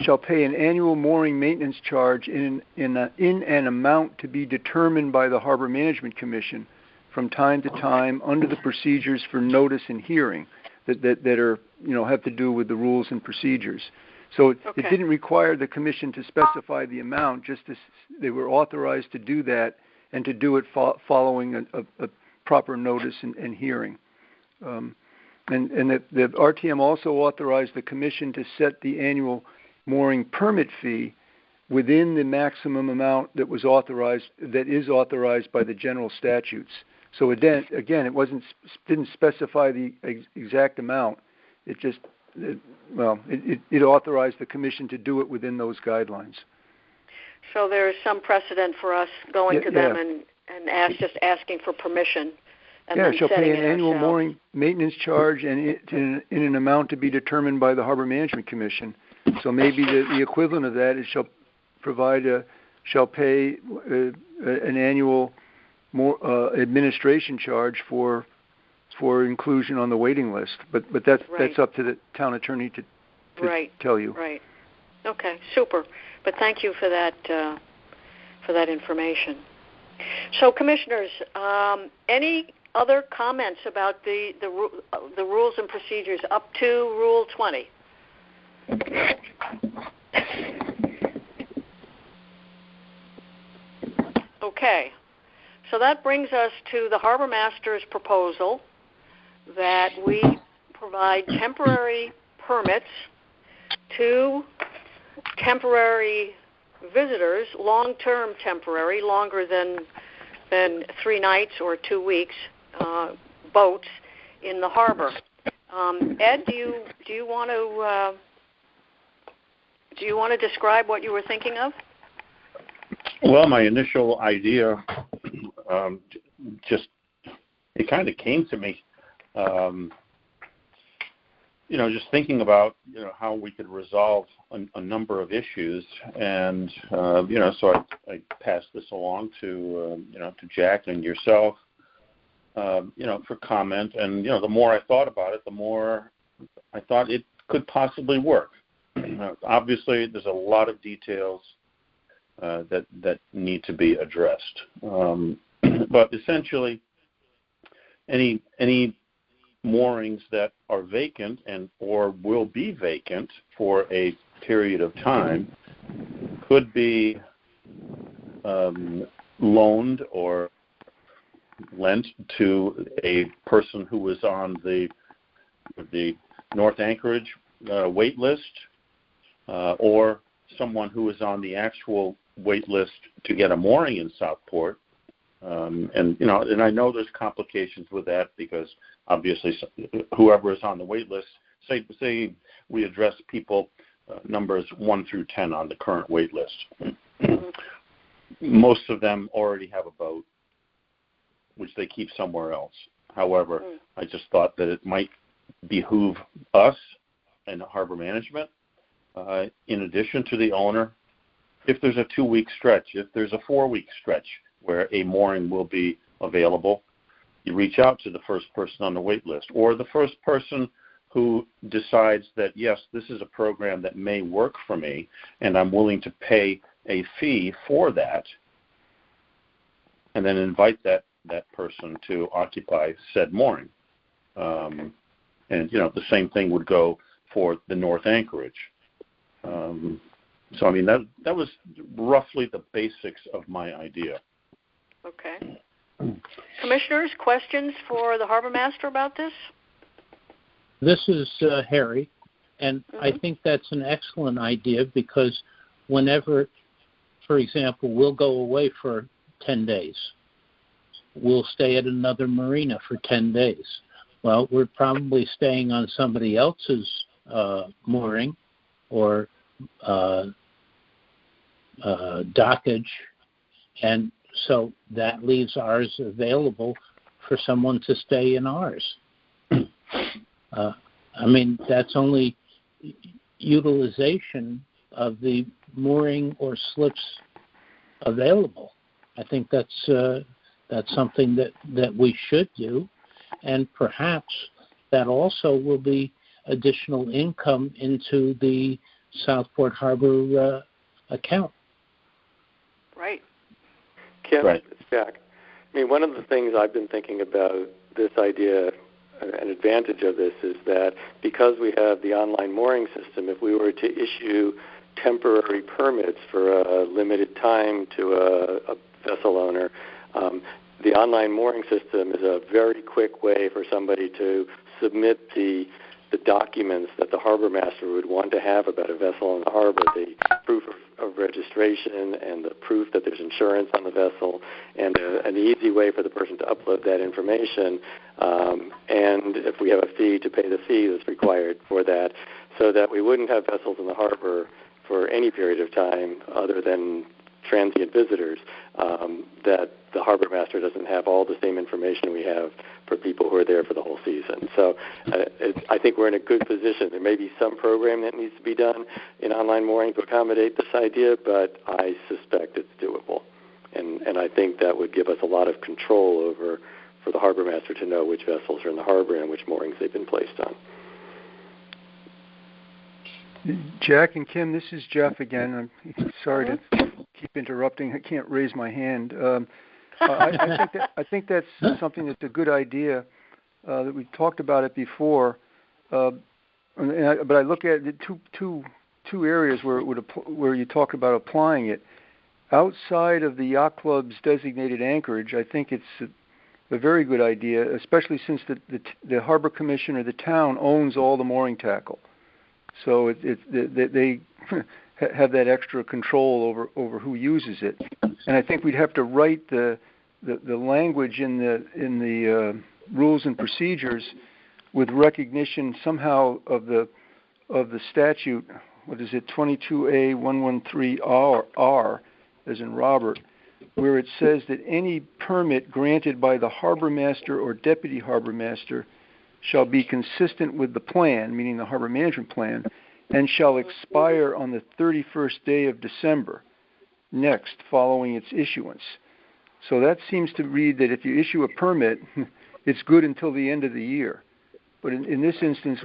shall pay an annual mooring maintenance charge in an amount to be determined by the Harbor Management Commission from time to time under the procedures for notice and hearing that are have to do with the rules and procedures. So it didn't require the commission to specify the amount; just they were authorized to do that and to do it following a proper notice and hearing. And the RTM also authorized the commission to set the annual mooring permit fee within the maximum amount that is authorized by the general statutes. So again, it didn't specify the exact amount. It authorized the commission to do it within those guidelines. So there is some precedent for us going to them and asking for permission. And shall pay an annual mooring maintenance charge and in an amount to be determined by the Harbor Management Commission. So maybe the equivalent of that is shall pay an annual administration charge for inclusion on the waiting list. But that's up to the town attorney tell you. Right. Okay, super. But thank you for that information. So, commissioners, any other comments about the rules and procedures up to Rule 20? Okay. So that brings us to the Harbor Master's proposal that we provide temporary permits to temporary visitors, long-term temporary, longer than 3 nights or 2 weeks, boats in the harbor. Ed, do you want to describe what you were thinking of? Well, my initial idea, it kind of came to me, just thinking about, how we could resolve a number of issues. And, so I passed this along to Jack and yourself, for comment. And, the more I thought about it, the more I thought it could possibly work. Obviously, there's a lot of details that need to be addressed. But essentially, any moorings that are vacant or will be vacant for a period of time could be loaned or lent to a person who was on the North Anchorage wait list, or someone who is on the actual wait list to get a mooring in Southport. And I know there's complications with that because obviously whoever is on the wait list, say we address people numbers 1 through 10 on the current wait list. Most of them already have a boat, which they keep somewhere else. However, I just thought that it might behoove us and harbor management, in addition to the owner, if there's a 2-week stretch, if there's a 4-week stretch where a mooring will be available, you reach out to the first person on the wait list, or the first person who decides that, yes, this is a program that may work for me, and I'm willing to pay a fee for that, and then invite that person to occupy said mooring. And, the same thing would go for the North Anchorage. So, that was roughly the basics of my idea. Okay. Commissioners, questions for the Harbor Master about this? This is Harry, and I think that's an excellent idea because whenever, for example, we'll go away for 10 days, we'll stay at another marina for 10 days. Well, we're probably staying on somebody else's mooring or dockage, and so that leaves ours available for someone to stay in ours. That's only utilization of the mooring or slips available. I think that's something that we should do, and perhaps that also will be additional income into the Southport Harbor account. Right. Kim, it's Jack. One of the things I've been thinking about this idea, an advantage of this is that because we have the online mooring system, if we were to issue temporary permits for a limited time to a vessel owner, the online mooring system is a very quick way for somebody to submit the documents that the harbor master would want to have about a vessel in the harbor, the proof of registration and the proof that there's insurance on the vessel, and an easy way for the person to upload that information. And if we have a fee, to pay the fee that's required for that, so that we wouldn't have vessels in the harbor for any period of time other than transient visitors, that the harbor master doesn't have all the same information we have for people who are there for the whole season. So I think we're in a good position. There may be some program that needs to be done in online mooring to accommodate this idea, but I suspect it's doable. And I think that would give us a lot of control over, for the harbor master to know which vessels are in the harbor and which moorings they've been placed on. Jack and Kim, this is Jeff again. I'm sorry to keep interrupting. I can't raise my hand. I think that's something that's a good idea. That we talked about it before, but I look at the two areas where you talk about applying it. Outside of the yacht club's designated anchorage, I think it's a very good idea, especially since the Harbor Commission or the town owns all the mooring tackle. So they have that extra control over who uses it, and I think we'd have to write the language in the rules and procedures with recognition somehow of the statute. What is it? 22A 113R, as in Robert, where it says that any permit granted by the harbor master or deputy harbor master shall be consistent with the plan, meaning the harbor management plan, and shall expire on the 31st day of December next following its issuance. So that seems to read that if you issue a permit, it's good until the end of the year. But in this instance,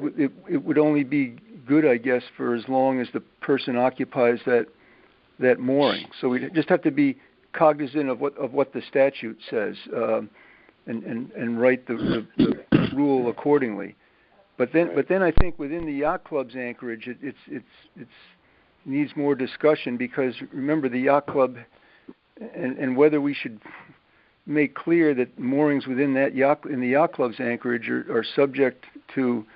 it would only be good, I guess, for as long as the person occupies that mooring. So we just have to be cognizant of what the statute says and write the rule accordingly. But then I think within the yacht club's anchorage, it needs more discussion, because remember, the yacht club and whether we should make clear that moorings within the yacht club's anchorage are subject to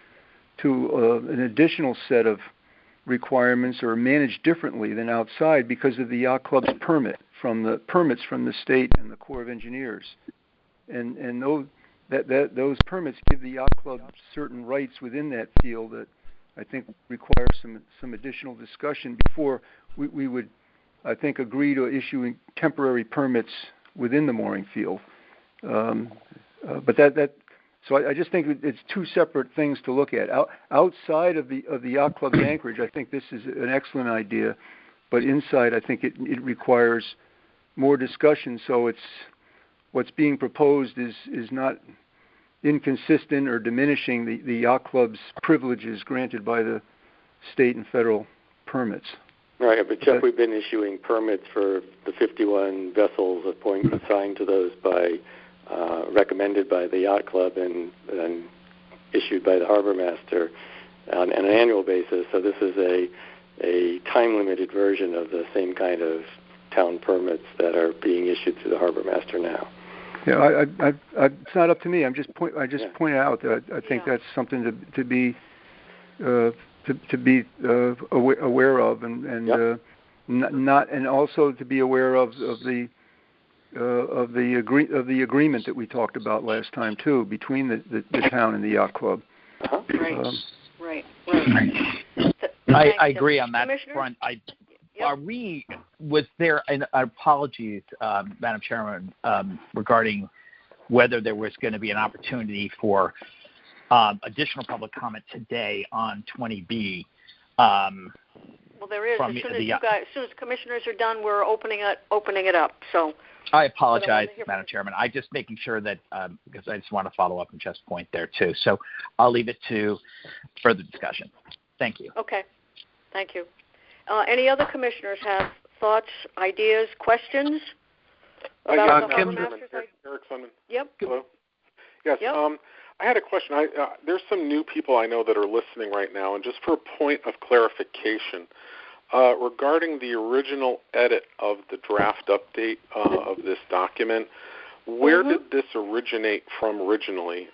an additional set of requirements or managed differently than outside because of the yacht club's permits from the state and the Corps of Engineers, and those permits give the yacht club certain rights within that field that I think require some additional discussion before we would, I think, agree to issuing temporary permits within the mooring field. So I just think it's two separate things to look at. Outside of the yacht club's anchorage, I think this is an excellent idea, but inside, I think it requires more discussion. So what's being proposed is not inconsistent or diminishing the yacht club's privileges granted by the state and federal permits. Right, but Jeff, we've been issuing permits for the 51 vessels assigned to those recommended by the yacht club and issued by the harbor master on an annual basis. So this is a time-limited version of the same kind of town permits that are being issued to the harbor master now. Yeah, it's not up to me. I just point out that I think that's something to be aware of, and not, and also to be aware of the agreement that we talked about last time too, between the town and the yacht club. Right. I agree on that front. Was there, and apologies, Madam Chairman, regarding whether there was going to be an opportunity for additional public comment today on 20B. Well, there is. As soon as commissioners are done, we're opening it up. So I apologize, Madam Chairman. I just making sure that because I just want to follow up on Jeff's point there too. So I'll leave it to further discussion. Thank you. Okay. Thank you. Any other commissioners have thoughts, ideas, questions about the harbor master's? Eric Sunman. Yep. Hello. Yes. Yep. I had a question. There's some new people I know that are listening right now, and just for a point of clarification, regarding the original edit of the draft update of this document, where did this originate from originally?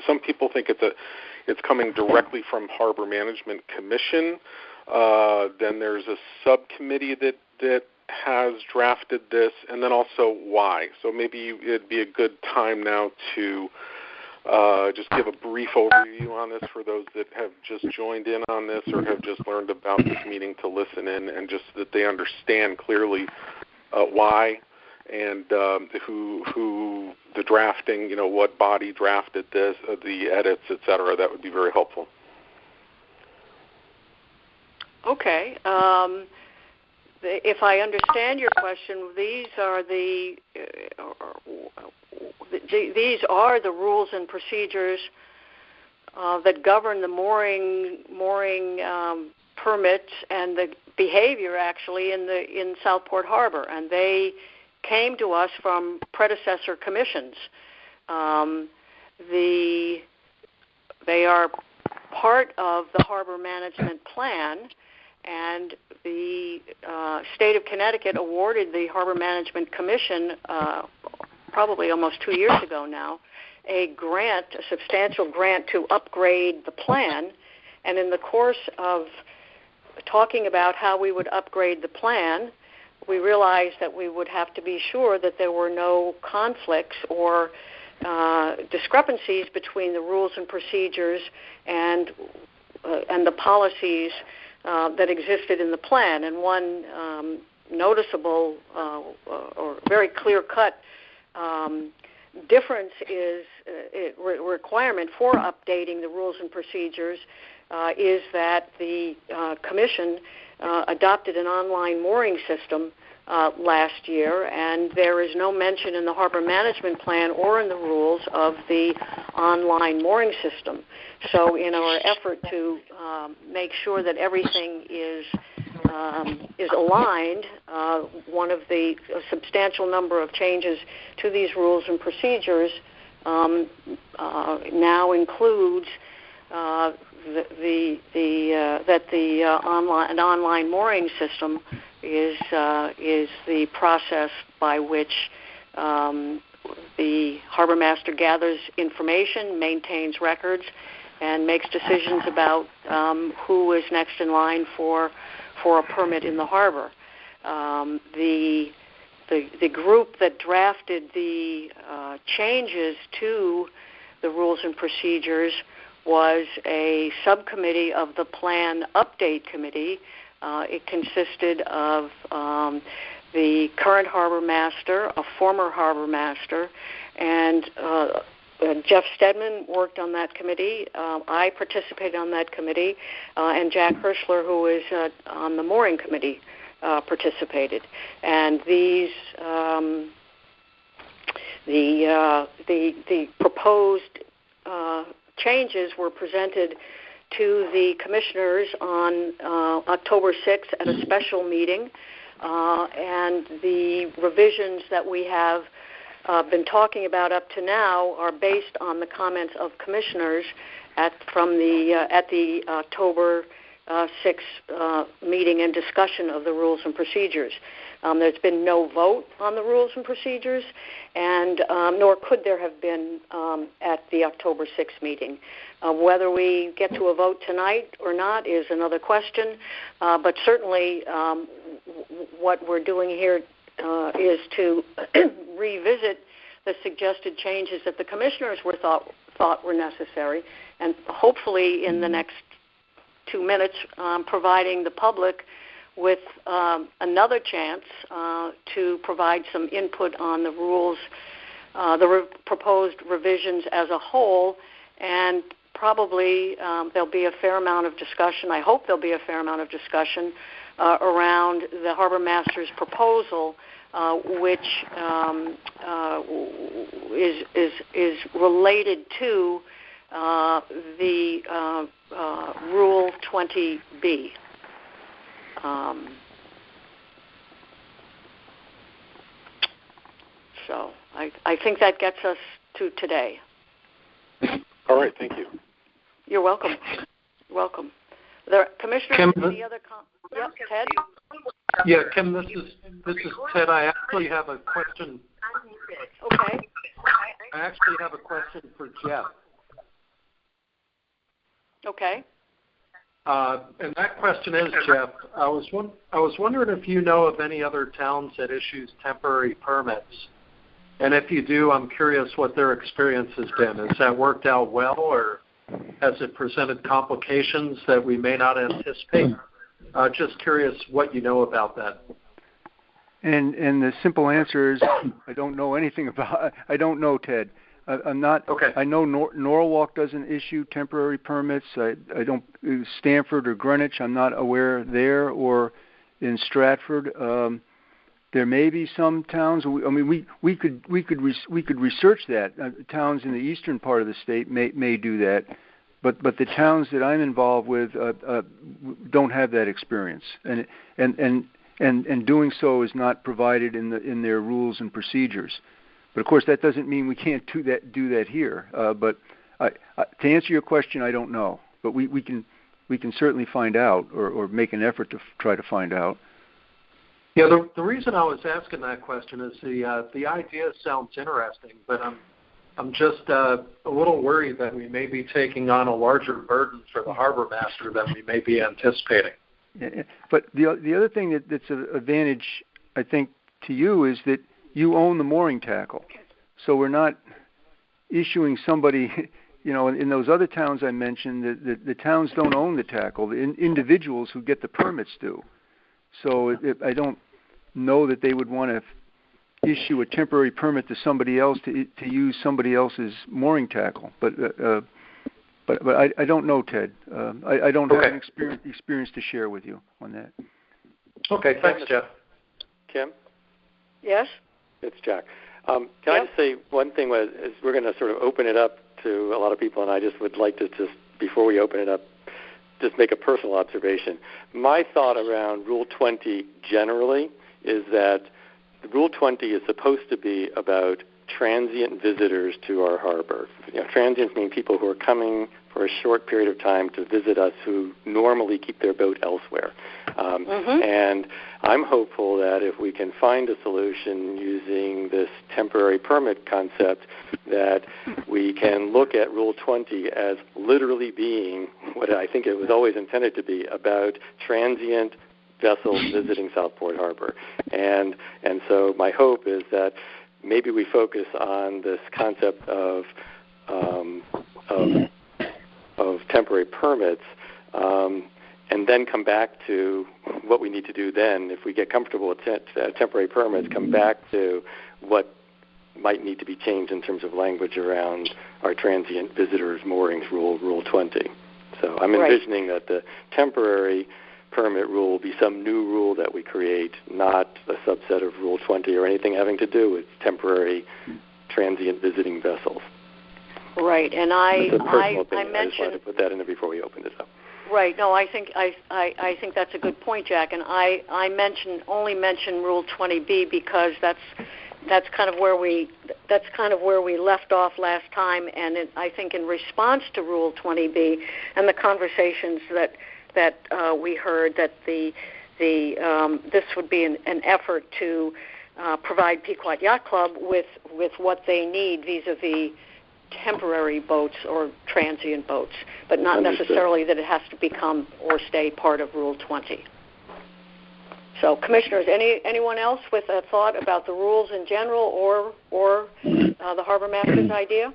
Some people think it's coming directly from Harbor Management Commission. Then there's a subcommittee that has drafted this, and then also why. So maybe it'd be a good time now to just give a brief overview on this for those that have just joined in on this or have just learned about this meeting to listen in, and just that they understand clearly why and who the drafting, what body drafted this, the edits, etc. That would be very helpful. Okay. If I understand your question, these are the rules and procedures that govern the mooring permits and the behavior actually in Southport Harbor, and they came to us from predecessor commissions. They are part of the Harbor Management Plan, and the state of Connecticut awarded the Harbor Management Commission probably almost 2 years ago now a substantial grant to upgrade the plan. And in the course of talking about how we would upgrade the plan, we realized that we would have to be sure that there were no conflicts or discrepancies between the rules and procedures and the policies that existed in the plan. And one noticeable or very clear-cut difference is requirement for updating the rules and procedures is that the Commission adopted an online mooring system last year, and there is no mention in the Harbor Management Plan or in the rules of the online mooring system. So in our effort to make sure that everything is aligned, one of the substantial number of changes to these rules and procedures now includes that the online mooring system is the process by which the harbor master gathers information, maintains records, and makes decisions about who is next in line for a permit in the harbor. The group that drafted the changes to the rules and procedures was a subcommittee of the Plan Update Committee. It consisted of the current harbor master, a former harbor master, and Jeff Stedman worked on that committee. I participated on that committee, and Jack Hirschler, who is on the mooring committee, participated. And these the proposed changes were presented to the commissioners on October 6th at a special meeting, and the revisions that we have been talking about up to now are based on the comments of commissioners at the October 6th meeting and discussion of the rules and procedures. There's been no vote on the rules and procedures, and nor could there have been at the October 6th meeting. Whether we get to a vote tonight or not is another question, but certainly what we're doing here is to revisit the suggested changes that the commissioners thought were necessary, and hopefully in the next 2 minutes providing the public with another chance to provide some input on the rules, proposed revisions as a whole, and probably there'll be a fair amount of discussion. I hope there'll be a fair amount of discussion around the harbor master's proposal, which is related to the Rule 20B. So I think that gets us to today. All right, thank you. You're welcome. Welcome. There, Commissioner, any other yep, Ted? Yeah, Kim, this is Ted. I actually have a question. Okay. I actually have a question for Jeff. Okay. And that question is, Jeff, I was wondering if you know of any other towns that issues temporary permits. And if you do, I'm curious what their experience has been. Has that worked out well, or has it presented complications that we may not anticipate? Just curious what you know about that. And the simple answer is I don't know anything about. I don't know, Ted. I'm not. Okay. I know Norwalk doesn't issue temporary permits. I don't. Stamford or Greenwich, I'm not aware there, or in Stratford. There may be some towns. I mean, we could research that. Towns in the eastern part of the state may do that. but the towns that I'm involved with don't have that experience, and doing so is not provided in their rules and procedures. But of course, that doesn't mean we can't do that here. But to answer your question, I don't know. But we can certainly find out, or make an effort to try to find out. Yeah, the reason I was asking that question is the idea sounds interesting, but I'm just a little worried that we may be taking on a larger burden for the harbor master than we may be anticipating. But the other thing that's an advantage, I think, to you is that you own the mooring tackle, so we're not issuing somebody. In those other towns I mentioned, the towns don't own the tackle. The individuals who get the permits do. So I don't know that they would want to issue a temporary permit to somebody else to use somebody else's mooring tackle. But I don't know, Ted. I don't have an experience to share with you on that. Okay, thanks, Jeff. Kim? Yes? It's Jack. Can I just say one thing? Is we're going to sort of open it up to a lot of people, and I just would like to before we open it up, just make a personal observation. My thought around Rule 20 generally is that Rule 20 is supposed to be about transient visitors to our harbor. Transients mean people who are coming for a short period of time to visit us who normally keep their boat elsewhere. And I'm hopeful that if we can find a solution using this temporary permit concept, that we can look at Rule 20 as literally being what I think it was always intended to be, about transient vessels visiting Southport Harbor. And so my hope is that maybe we focus on this concept of temporary permits, and then come back to what we need to do then. If we get comfortable with temporary permits, come back to what might need to be changed in terms of language around our transient visitors moorings Rule 20. So I'm envisioning that the temporary permit rule will be some new rule that we create, not a subset of Rule 20 or anything having to do with temporary transient visiting vessels. Right, and I mentioned. I just wanted to put that in there before we opened it up. Right. No, I think that's a good point, Jack. And I only mention Rule 20B because that's kind of where we left off last time. And I think in response to Rule 20B and the conversations that we heard, that this would be an effort to provide Pequot Yacht Club with what they need vis-a-vis temporary boats or transient boats, but not necessarily that it has to become or stay part of Rule 20. So, Commissioners, anyone else with a thought about the rules in general or the Harbor Master's idea?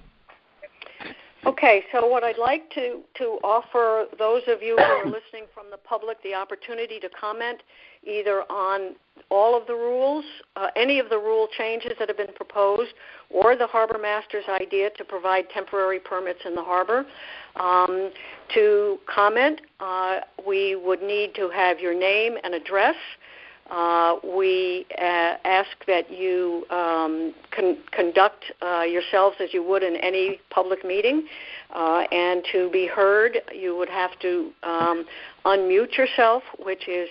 Okay, so what I'd like to offer those of you who are listening from the public the opportunity to comment either on all of the rules, any of the rule changes that have been proposed, or the Harbor Master's idea to provide temporary permits in the harbor. To comment, we would need to have your name and address. We ask that you conduct yourselves as you would in any public meeting, and to be heard, you would have to unmute yourself, which is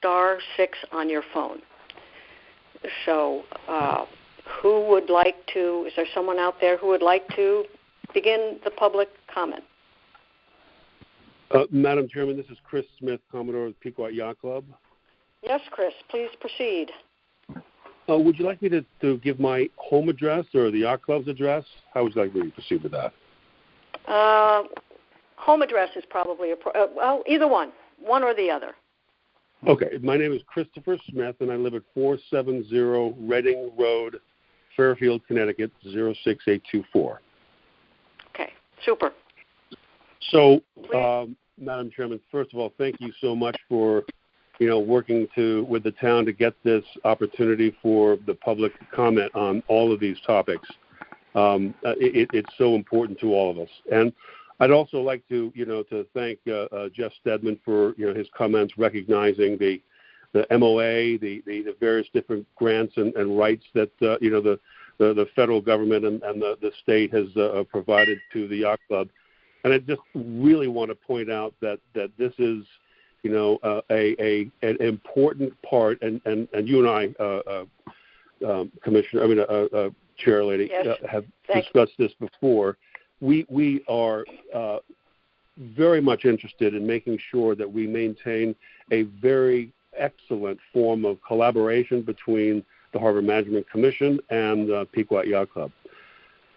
*6 on your phone. So who would like to, is there someone out there who would like to begin the public comment? Madam Chairman, this is Chris Smith, Commodore of the Pequot Yacht Club. Yes, Chris, please proceed. Would you like me to give my home address or the yacht club's address? How would you like me to proceed with that? Home address is probably well, either one or the other. Okay, my name is Christopher Smith, and I live at 470 Reading Road, Fairfield, Connecticut, 06824. Okay, super. So, Madam Chairman, first of all, thank you so much for working with the town to get this opportunity for the public to comment on all of these topics. It's so important to all of us. And I'd also like to thank Jeff Stedman for his comments recognizing the MOA, the various different grants and rights that the federal government and the state has provided to the yacht club. And I just really want to point out that this is, an important part, and you and I, Commissioner, Chair Lady, yes. have discussed this before. We are very much interested in making sure that we maintain a very excellent form of collaboration between the Harbor Management Commission and Pequot Yacht Club.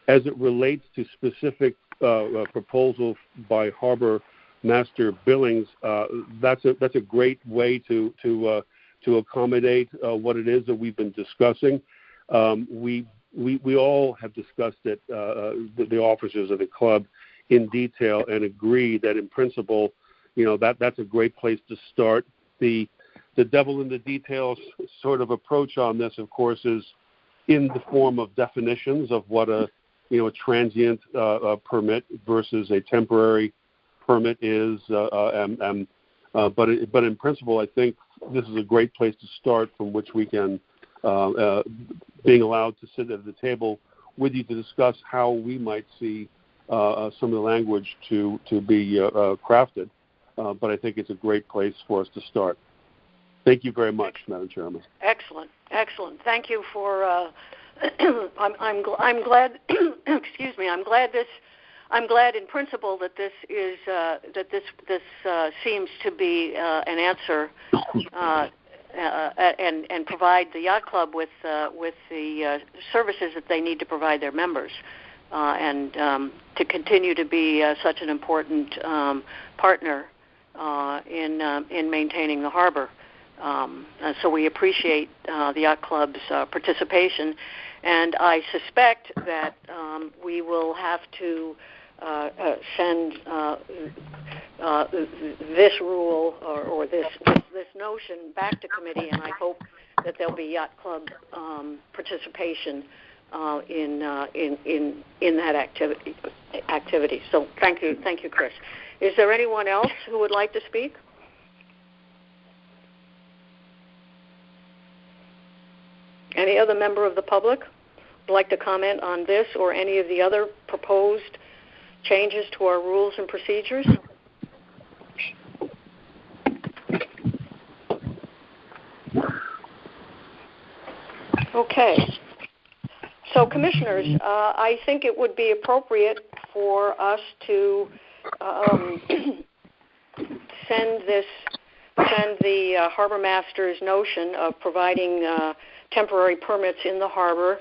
As it relates to specific proposal by Harbor Master Billings, that's a great way to accommodate what it is that we've been discussing. We all have discussed it, the officers of the club, in detail, and agree that in principle, that's a great place to start. The devil in the details sort of approach on this, of course, is in the form of definitions of what a transient permit versus a temporary permit is. But in principle, I think this is a great place to start from which we can, being allowed to sit at the table with you to discuss how we might see some of the language to be crafted. But I think it's a great place for us to start. Thank you very much, Madam Chairman. Excellent. Thank you for. I'm glad. Excuse me. I'm glad in principle that this is that this seems to be an answer and provide the yacht club with the services that they need to provide their members, and to continue to be such an important partner in maintaining the harbor. So we appreciate the yacht club's participation, and I suspect that we will have to send this rule or this notion back to committee, and I hope that there'll be yacht club participation in that activity. So thank you, Chris. Is there anyone else who would like to speak? Any other member of the public would like to comment on this or any of the other proposed changes to our rules and procedures? Okay. So, Commissioners, I think it would be appropriate for us to send the harbor master's notion of providing temporary permits in the harbor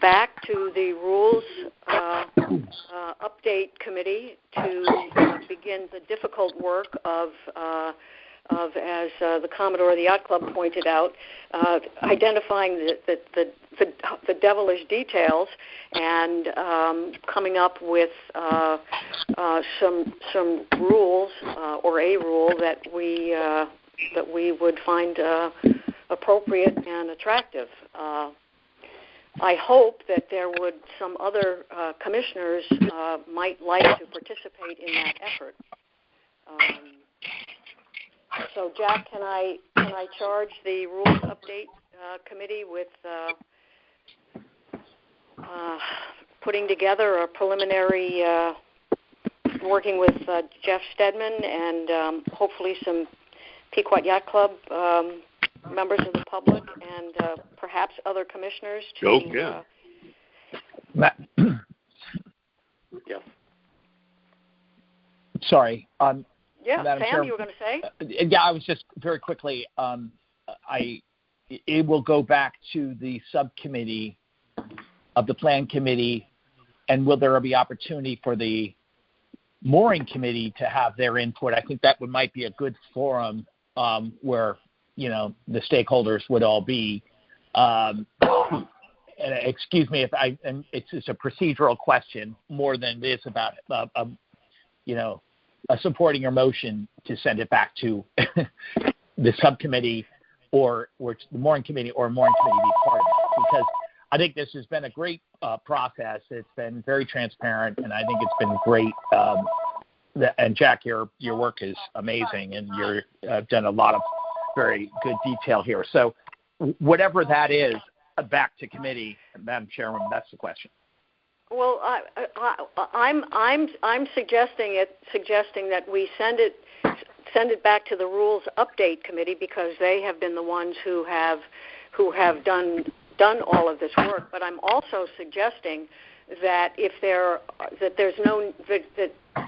back to the Rules Update Committee to begin the difficult work of as the Commodore of the Yacht Club pointed out, identifying the devilish details and coming up with some rules or a rule that we would find appropriate and attractive. I hope that some other commissioners might like to participate in that effort. So, Jack, can I charge the Rules Update Committee with putting together a preliminary, working with Jeff Stedman and hopefully some Pequot Yacht Club members of the public and perhaps other commissioners to... Yeah. Sorry. Yeah, Madam Sam, Chair, you were going to say? Yeah, I was just very quickly. It will go back to the subcommittee of the Plan Committee, and will there be opportunity for the Mooring Committee to have their input? I think that might be a good forum where the stakeholders would all be. And excuse me if it's a procedural question more than it is about supporting your motion to send it back to the subcommittee or the Mooring Committee or Mooring Committee be part of it. Because I think this has been a great process. It's been very transparent, and I think it's been great. And Jack, your work is amazing, and you've done a lot of very good detail here. So whatever that is, back to committee, Madam Chairman, that's the question. Well, I'm suggesting that we send it back to the Rules Update Committee, because they have been the ones who have done all of this work. But I'm also suggesting that that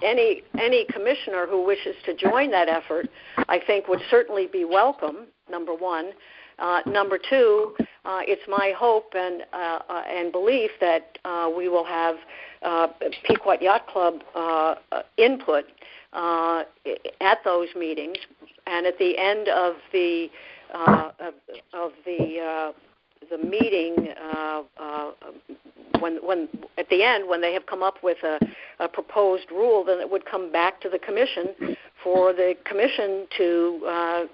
any commissioner who wishes to join that effort, I think, would certainly be welcome. Number one. Number two, it's my hope and belief that we will have Pequot Yacht Club input at those meetings, and at the end of the meeting, when they have come up with a proposed rule, then it would come back to the commission for the commission to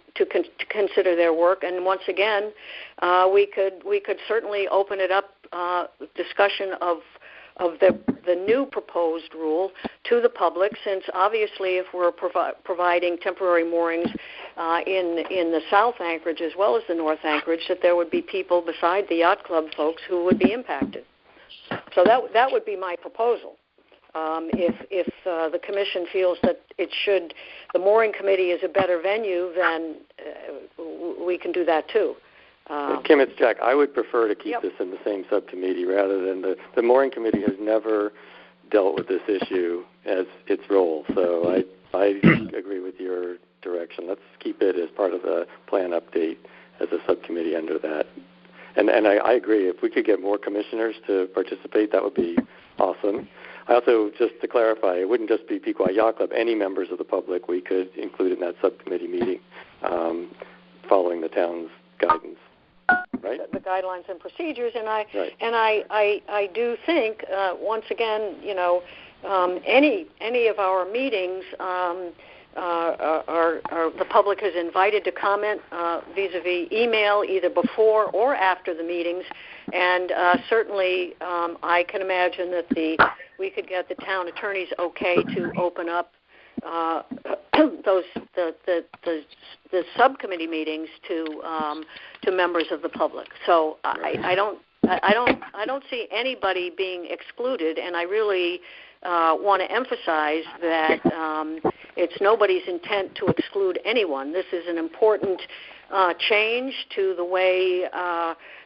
consider their work. And once again, we could certainly open it up, discussion of the new proposed rule to the public, since obviously if we're providing temporary moorings in the South Anchorage as well as the North Anchorage, that there would be people beside the yacht club folks who would be impacted. So that would be my proposal. If the commission feels that the mooring committee is a better venue, then we can do that too. Kim, it's Jack. I would prefer to keep this in the same subcommittee rather than the mooring committee has never dealt with this issue as its role. So I agree with your direction. Let's keep it as part of the plan update as a subcommittee under that. And I agree. If we could get more commissioners to participate, that would be awesome. I also, just to clarify, it wouldn't just be Pequot Yacht Club. Any members of the public we could include in that subcommittee meeting, following the town's guidance. Right? The guidelines and procedures, and I do think once again, any of our meetings the public is invited to comment vis-a-vis email, either before or after the meetings, and certainly I can imagine that we could get the town attorney's okay to open up the subcommittee meetings to members of the public. So I don't see anybody being excluded, and I really want to emphasize that it's nobody's intent to exclude anyone. This is an important change to the way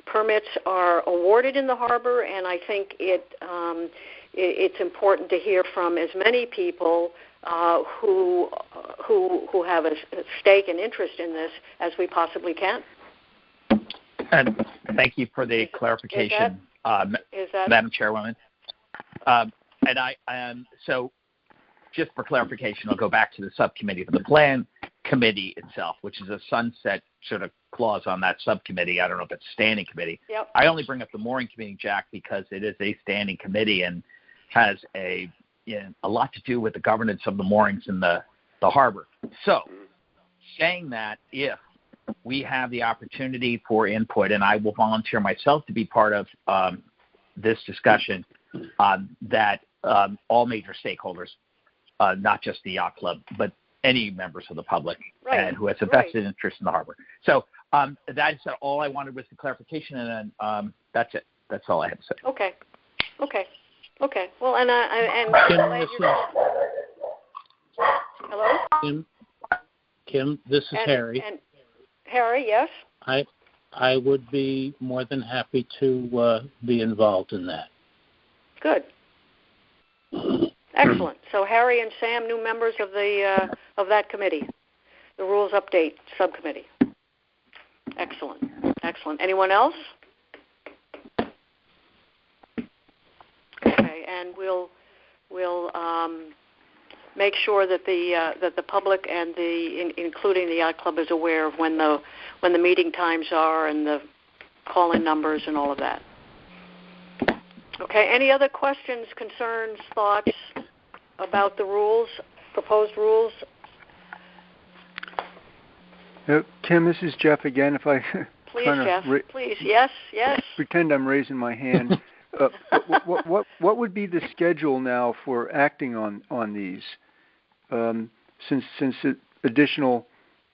permits are awarded in the harbor, and I think it's important to hear from as many people who have a stake and interest in this as we possibly can. And thank you for the clarification, Madam Chairwoman. And so just for clarification, I'll go back to the subcommittee. For the plan committee itself, which is a sunset sort of clause on that subcommittee, I don't know if it's a standing committee. Yep. I only bring up the mooring committee, Jack, because it is a standing committee and has a lot to do with the governance of the moorings in the harbor. So saying that, if we have the opportunity for input, and I will volunteer myself to be part of this discussion, that all major stakeholders, not just the yacht club, but any members of the public and who has a vested interest in the harbor. So that's all I wanted was the clarification, and then that's it. That's all I have to say. Okay. Well, and Kim, hello? Kim, this is Harry. And Harry, yes? I would be more than happy to be involved in that. Good. Excellent. So Harry and Sam, new members of that committee, the Rules Update Subcommittee. Excellent. Anyone else? Okay, and we'll make sure that the public and including the yacht club is aware of when the meeting times are and the call-in numbers and all of that. Okay. Any other questions, concerns, thoughts about the rules, proposed rules? Kim, this is Jeff again. If I please, Jeff, please, yes. Pretend I'm raising my hand. What would be the schedule now for acting on these? Since additional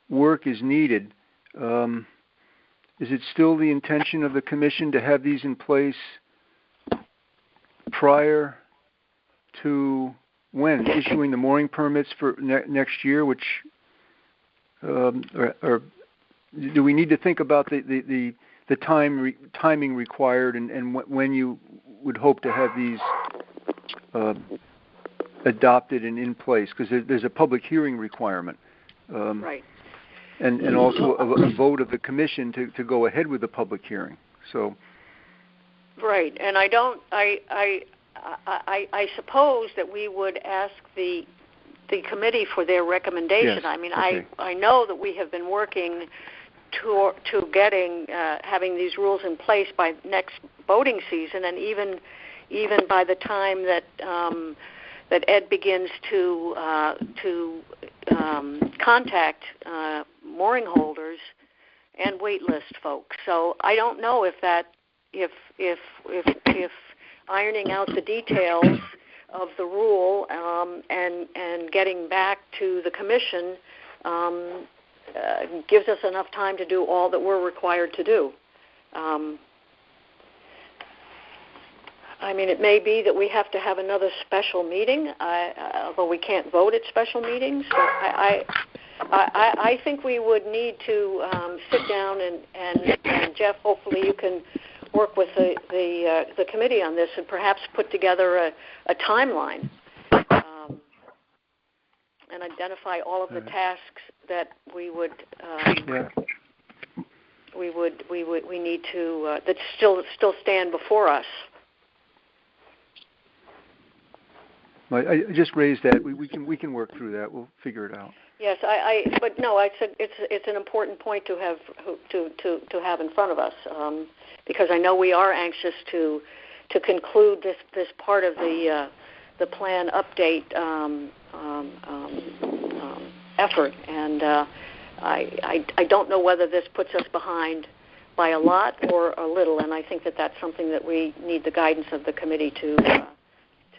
work is needed, is it still the intention of the commission to have these in place prior to when? Issuing the mooring permits for next year, which, or do we need to think about the timing required and when you would hope to have these adopted and in place? Because there's a public hearing requirement. Right. And also a vote of the commission to go ahead with the public hearing. So. Right, and I suppose that we would ask the committee for their recommendation. Yes. I mean, okay. I know that we have been working to getting having these rules in place by next voting season, and even by the time that that Ed begins to contact mooring holders and wait list folks. So I don't know if ironing out the details of the rule and getting back to the commission gives us enough time to do all that we're required to do. I mean, it may be that we have to have another special meeting, although we can't vote at special meetings. So I think we would need to sit down and Jeff, hopefully you can work with the committee on this and perhaps put together a timeline and identify all of the tasks that we would we need to that still stand before us. I just raised that. We can work through that. We'll figure it out. Yes, but no, it's an important point to have in front of us because I know we are anxious to conclude this part of the plan update effort, and I don't know whether this puts us behind by a lot or a little, and I think that that's something that we need the guidance of the committee to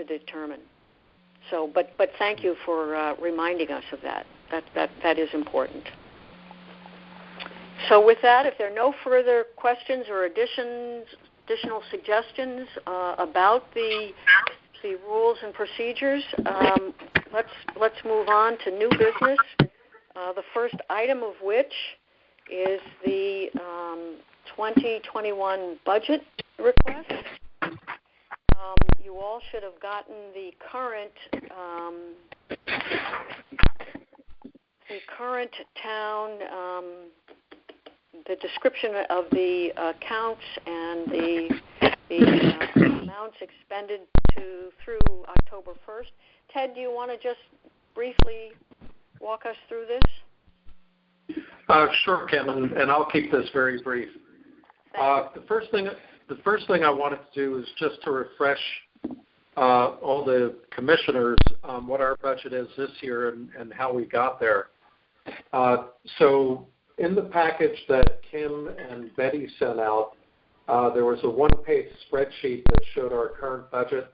determine. So, but thank you for reminding us of that. That is important. So with that, if there are no further questions or additional suggestions about the rules and procedures, let's move on to new business. The first item of which is the 2021 budget request. You all should have gotten the current town, the description of the accounts and the amounts expended through October 1st. Ted, do you want to just briefly walk us through this? Sure, Kim, and I'll keep this very brief. The first thing I wanted to do is just to refresh all the commissioners what our budget is this year and how we got there. So in the package that Kim and Betty sent out, there was a one-page spreadsheet that showed our current budget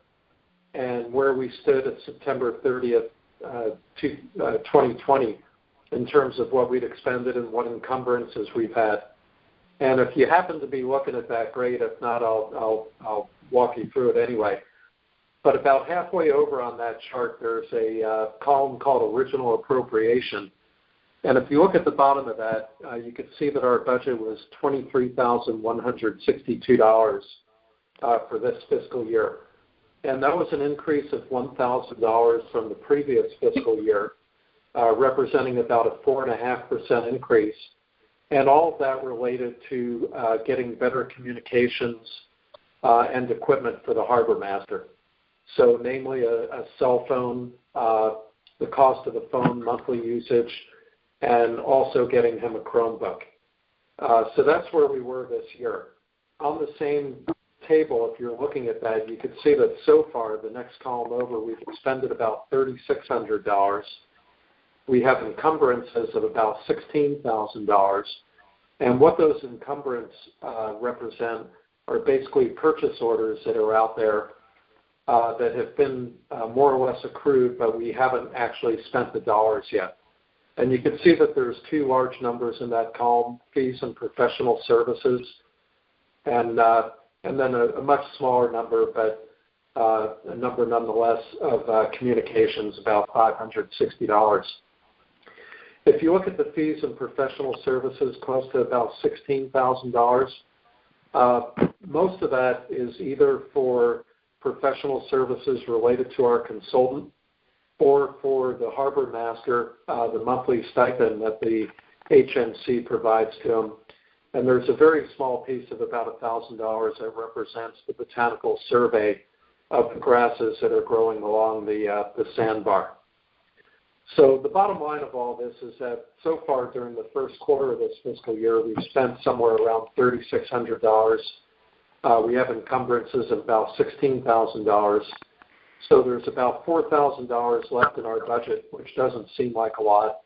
and where we stood at September 30th, 2020 in terms of what we'd expended and what encumbrances we've had. And if you happen to be looking at that, great. If not, I'll walk you through it anyway. But about halfway over on that chart, there's a column called Original Appropriation. And if you look at the bottom of that, you can see that our budget was $23,162 for this fiscal year. And that was an increase of $1,000 from the previous fiscal year, representing about a 4.5% increase. And all of that related to getting better communications and equipment for the harbor master. So namely a cell phone, the cost of the phone, monthly usage, and also getting him a Chromebook. So that's where we were this year. On the same table, if you're looking at that, you can see that so far, the next column over, we've expended about $3,600. We have encumbrances of about $16,000. And what those encumbrances represent are basically purchase orders that are out there that have been more or less accrued, but we haven't actually spent the dollars yet. And you can see that there's two large numbers in that column, fees and professional services, and then a much smaller number, but a number nonetheless of communications, about $560. If you look at the fees and professional services, close to about $16,000. Most of that is either for professional services related to our consultant or for the harbor master, the monthly stipend that the HMC provides to him. And there's a very small piece of about $1,000 that represents the botanical survey of the grasses that are growing along the sandbar. So the bottom line of all this is that so far during the first quarter of this fiscal year, we've spent somewhere around $3,600. We have encumbrances of about $16,000. So there's about $4,000 left in our budget, which doesn't seem like a lot.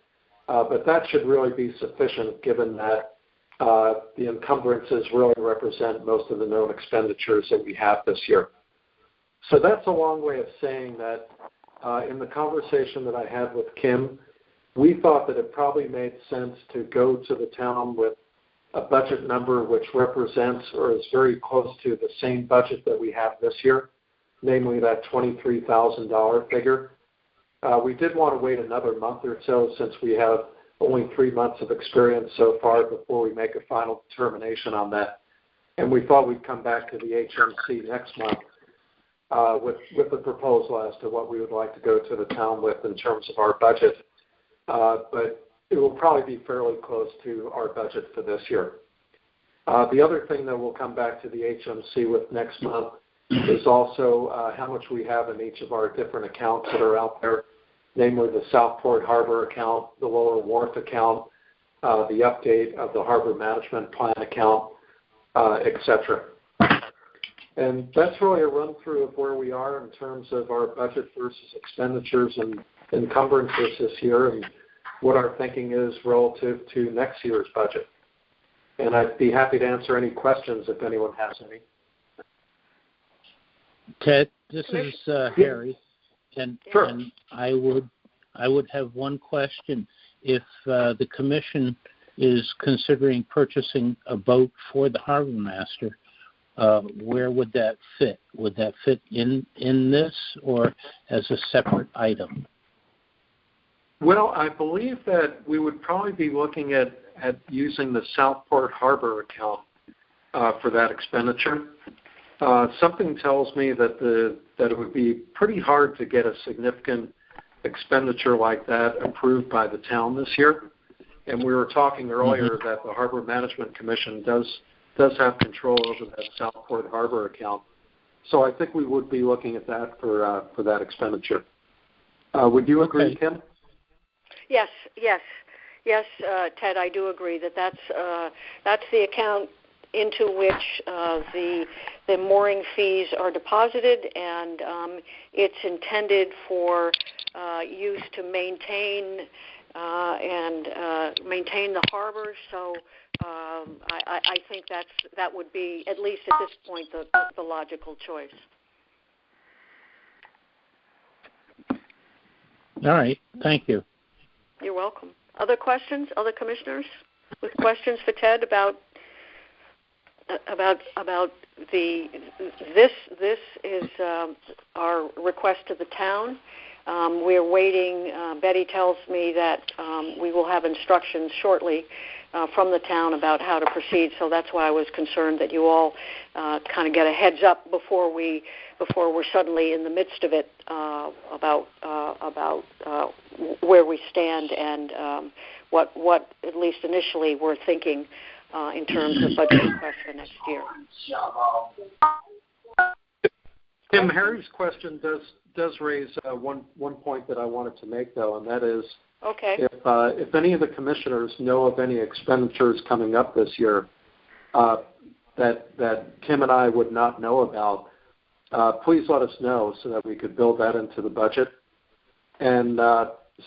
But that should really be sufficient given that the encumbrances really represent most of the known expenditures that we have this year. So that's a long way of saying that in the conversation that I had with Kim, we thought that it probably made sense to go to the town with a budget number which represents or is very close to the same budget that we have this year, namely that $23,000 figure. We did want to wait another month or so since we have only 3 months of experience so far before we make a final determination on that. And we thought we'd come back to the HMC next month with a proposal as to what we would like to go to the town with in terms of our budget. But it will probably be fairly close to our budget for this year. The other thing that we'll come back to the HMC with next month is also how much we have in each of our different accounts that are out there, namely the Southport Harbor account, the Lower Wharf account, the update of the Harbor Management Plan account, etc. And that's really a run-through of where we are in terms of our budget versus expenditures and encumbrances this year and what our thinking is relative to next year's budget. And I'd be happy to answer any questions if anyone has any. Ted, this is Harry, and, sure. And I would have one question. If the commission is considering purchasing a boat for the harbor master, where would that fit? Would that fit in this or as a separate item? Well, I believe that we would probably be looking at using the Southport Harbor account for that expenditure. Something tells me that it would be pretty hard to get a significant expenditure like that approved by the town this year. And we were talking earlier that the Harbor Management Commission does have control over that Southport Harbor account. So I think we would be looking at that for that expenditure. Would you agree, Kim? Yes, Ted, I do agree that that's the account into which the mooring fees are deposited, and it's intended for use to maintain the harbor. So I think that would be, at least at this point, the logical choice. All right. Thank you. You're welcome. Other questions? Other commissioners with questions for Ted about this is our request to the town. We're waiting. Betty tells me that we will have instructions shortly from the town about how to proceed. So that's why I was concerned that you all kind of get a heads up before we're suddenly in the midst of it about where we stand and what at least initially we're thinking in terms of budget requests for next year. Tim, Harry's question does raise one point that I wanted to make, though, and that is, okay, if any of the commissioners know of any expenditures coming up this year that Kim and I would not know about, please let us know so that we could build that into the budget. And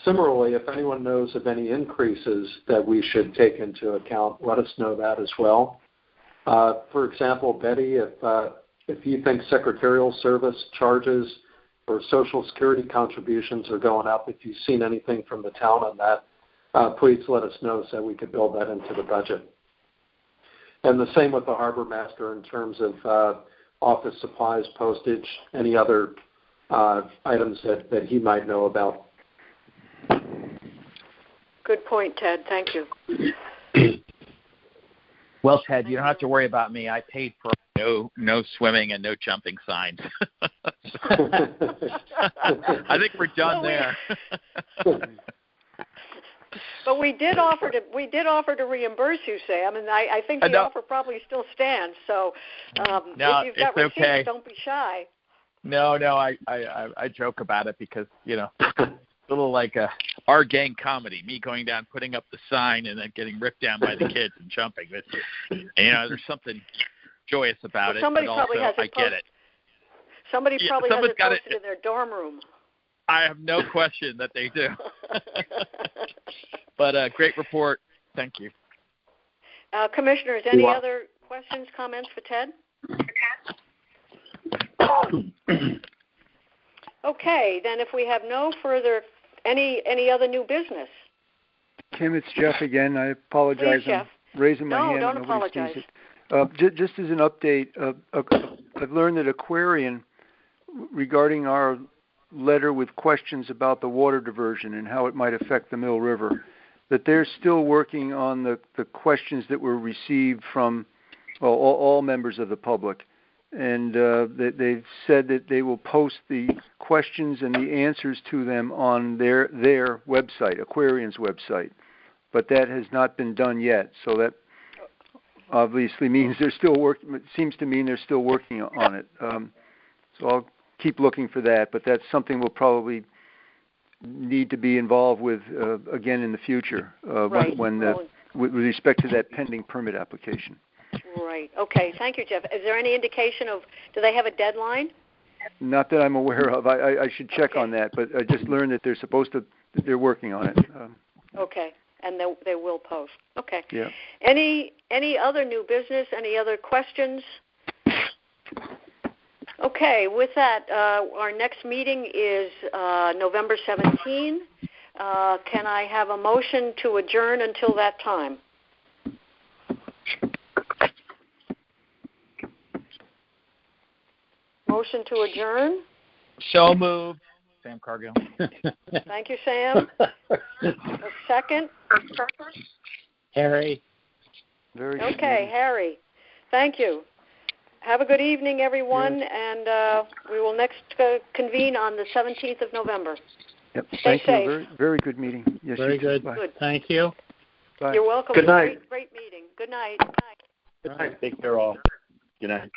similarly, if anyone knows of any increases that we should take into account, let us know that as well. For example, Betty, if you think secretarial service charges or Social Security contributions are going up, if you've seen anything from the town on that, please let us know so we could build that into the budget. And the same with the harbor master in terms of office supplies, postage, any other items that he might know about. Good point, Ted. Thank you. Well, Ted, you don't have to worry about me. I paid for no swimming and no jumping signs. I think we're done there. But we did offer to reimburse you, Sam, and I think the offer probably still stands. So no, if you've got receipts, okay. Don't be shy. No, I joke about it because it's a little like our gang comedy. Me going down, putting up the sign, and then getting ripped down by the kids and jumping. But there's something joyous about it. Somebody but probably also, has it I get it. Somebody probably has it posted in their dorm room. I have no question that they do. But great report. Thank you. Commissioners, any other questions, comments for Ted? Okay, then if we have no further, any other new business? Kim, it's Jeff again. I apologize. Please, Jeff. I'm raising my hand. No, don't apologize. Just as an update, I've learned that Aquarian, regarding our letter with questions about the water diversion and how it might affect the Mill River, that they're still working on the questions that were received from all members of the public. And they've said that they will post the questions and the answers to them on their website, Aquarian's website. But that has not been done yet. So that obviously means they're still working. It seems to mean they're still working on it. So I'll keep looking for that. But that's something we'll probably need to be involved with again in the future with respect to that pending permit application. Right. Okay. Thank you, Jeff. Is there any indication do they have a deadline? Not that I'm aware of. I should check on that, but I just learned that they're working on it. Okay. And they will post. Okay. Yeah. Any other new business? Any other questions? Okay. With that, our next meeting is November 17. Can I have a motion to adjourn until that time? Motion to adjourn? So moved. Sam Cargill. Thank you, Sam. A second? Harry. Very good. Okay, evening. Harry. Thank you. Have a good evening, everyone, and we will next convene on the 17th of November. Yep. Stay Thank safe. you. Very, very good meeting. Yes, very good. Bye. Good. Thank you. Bye. You're welcome. Good night. Great meeting. Good night. Good night. Take care, all. Good night.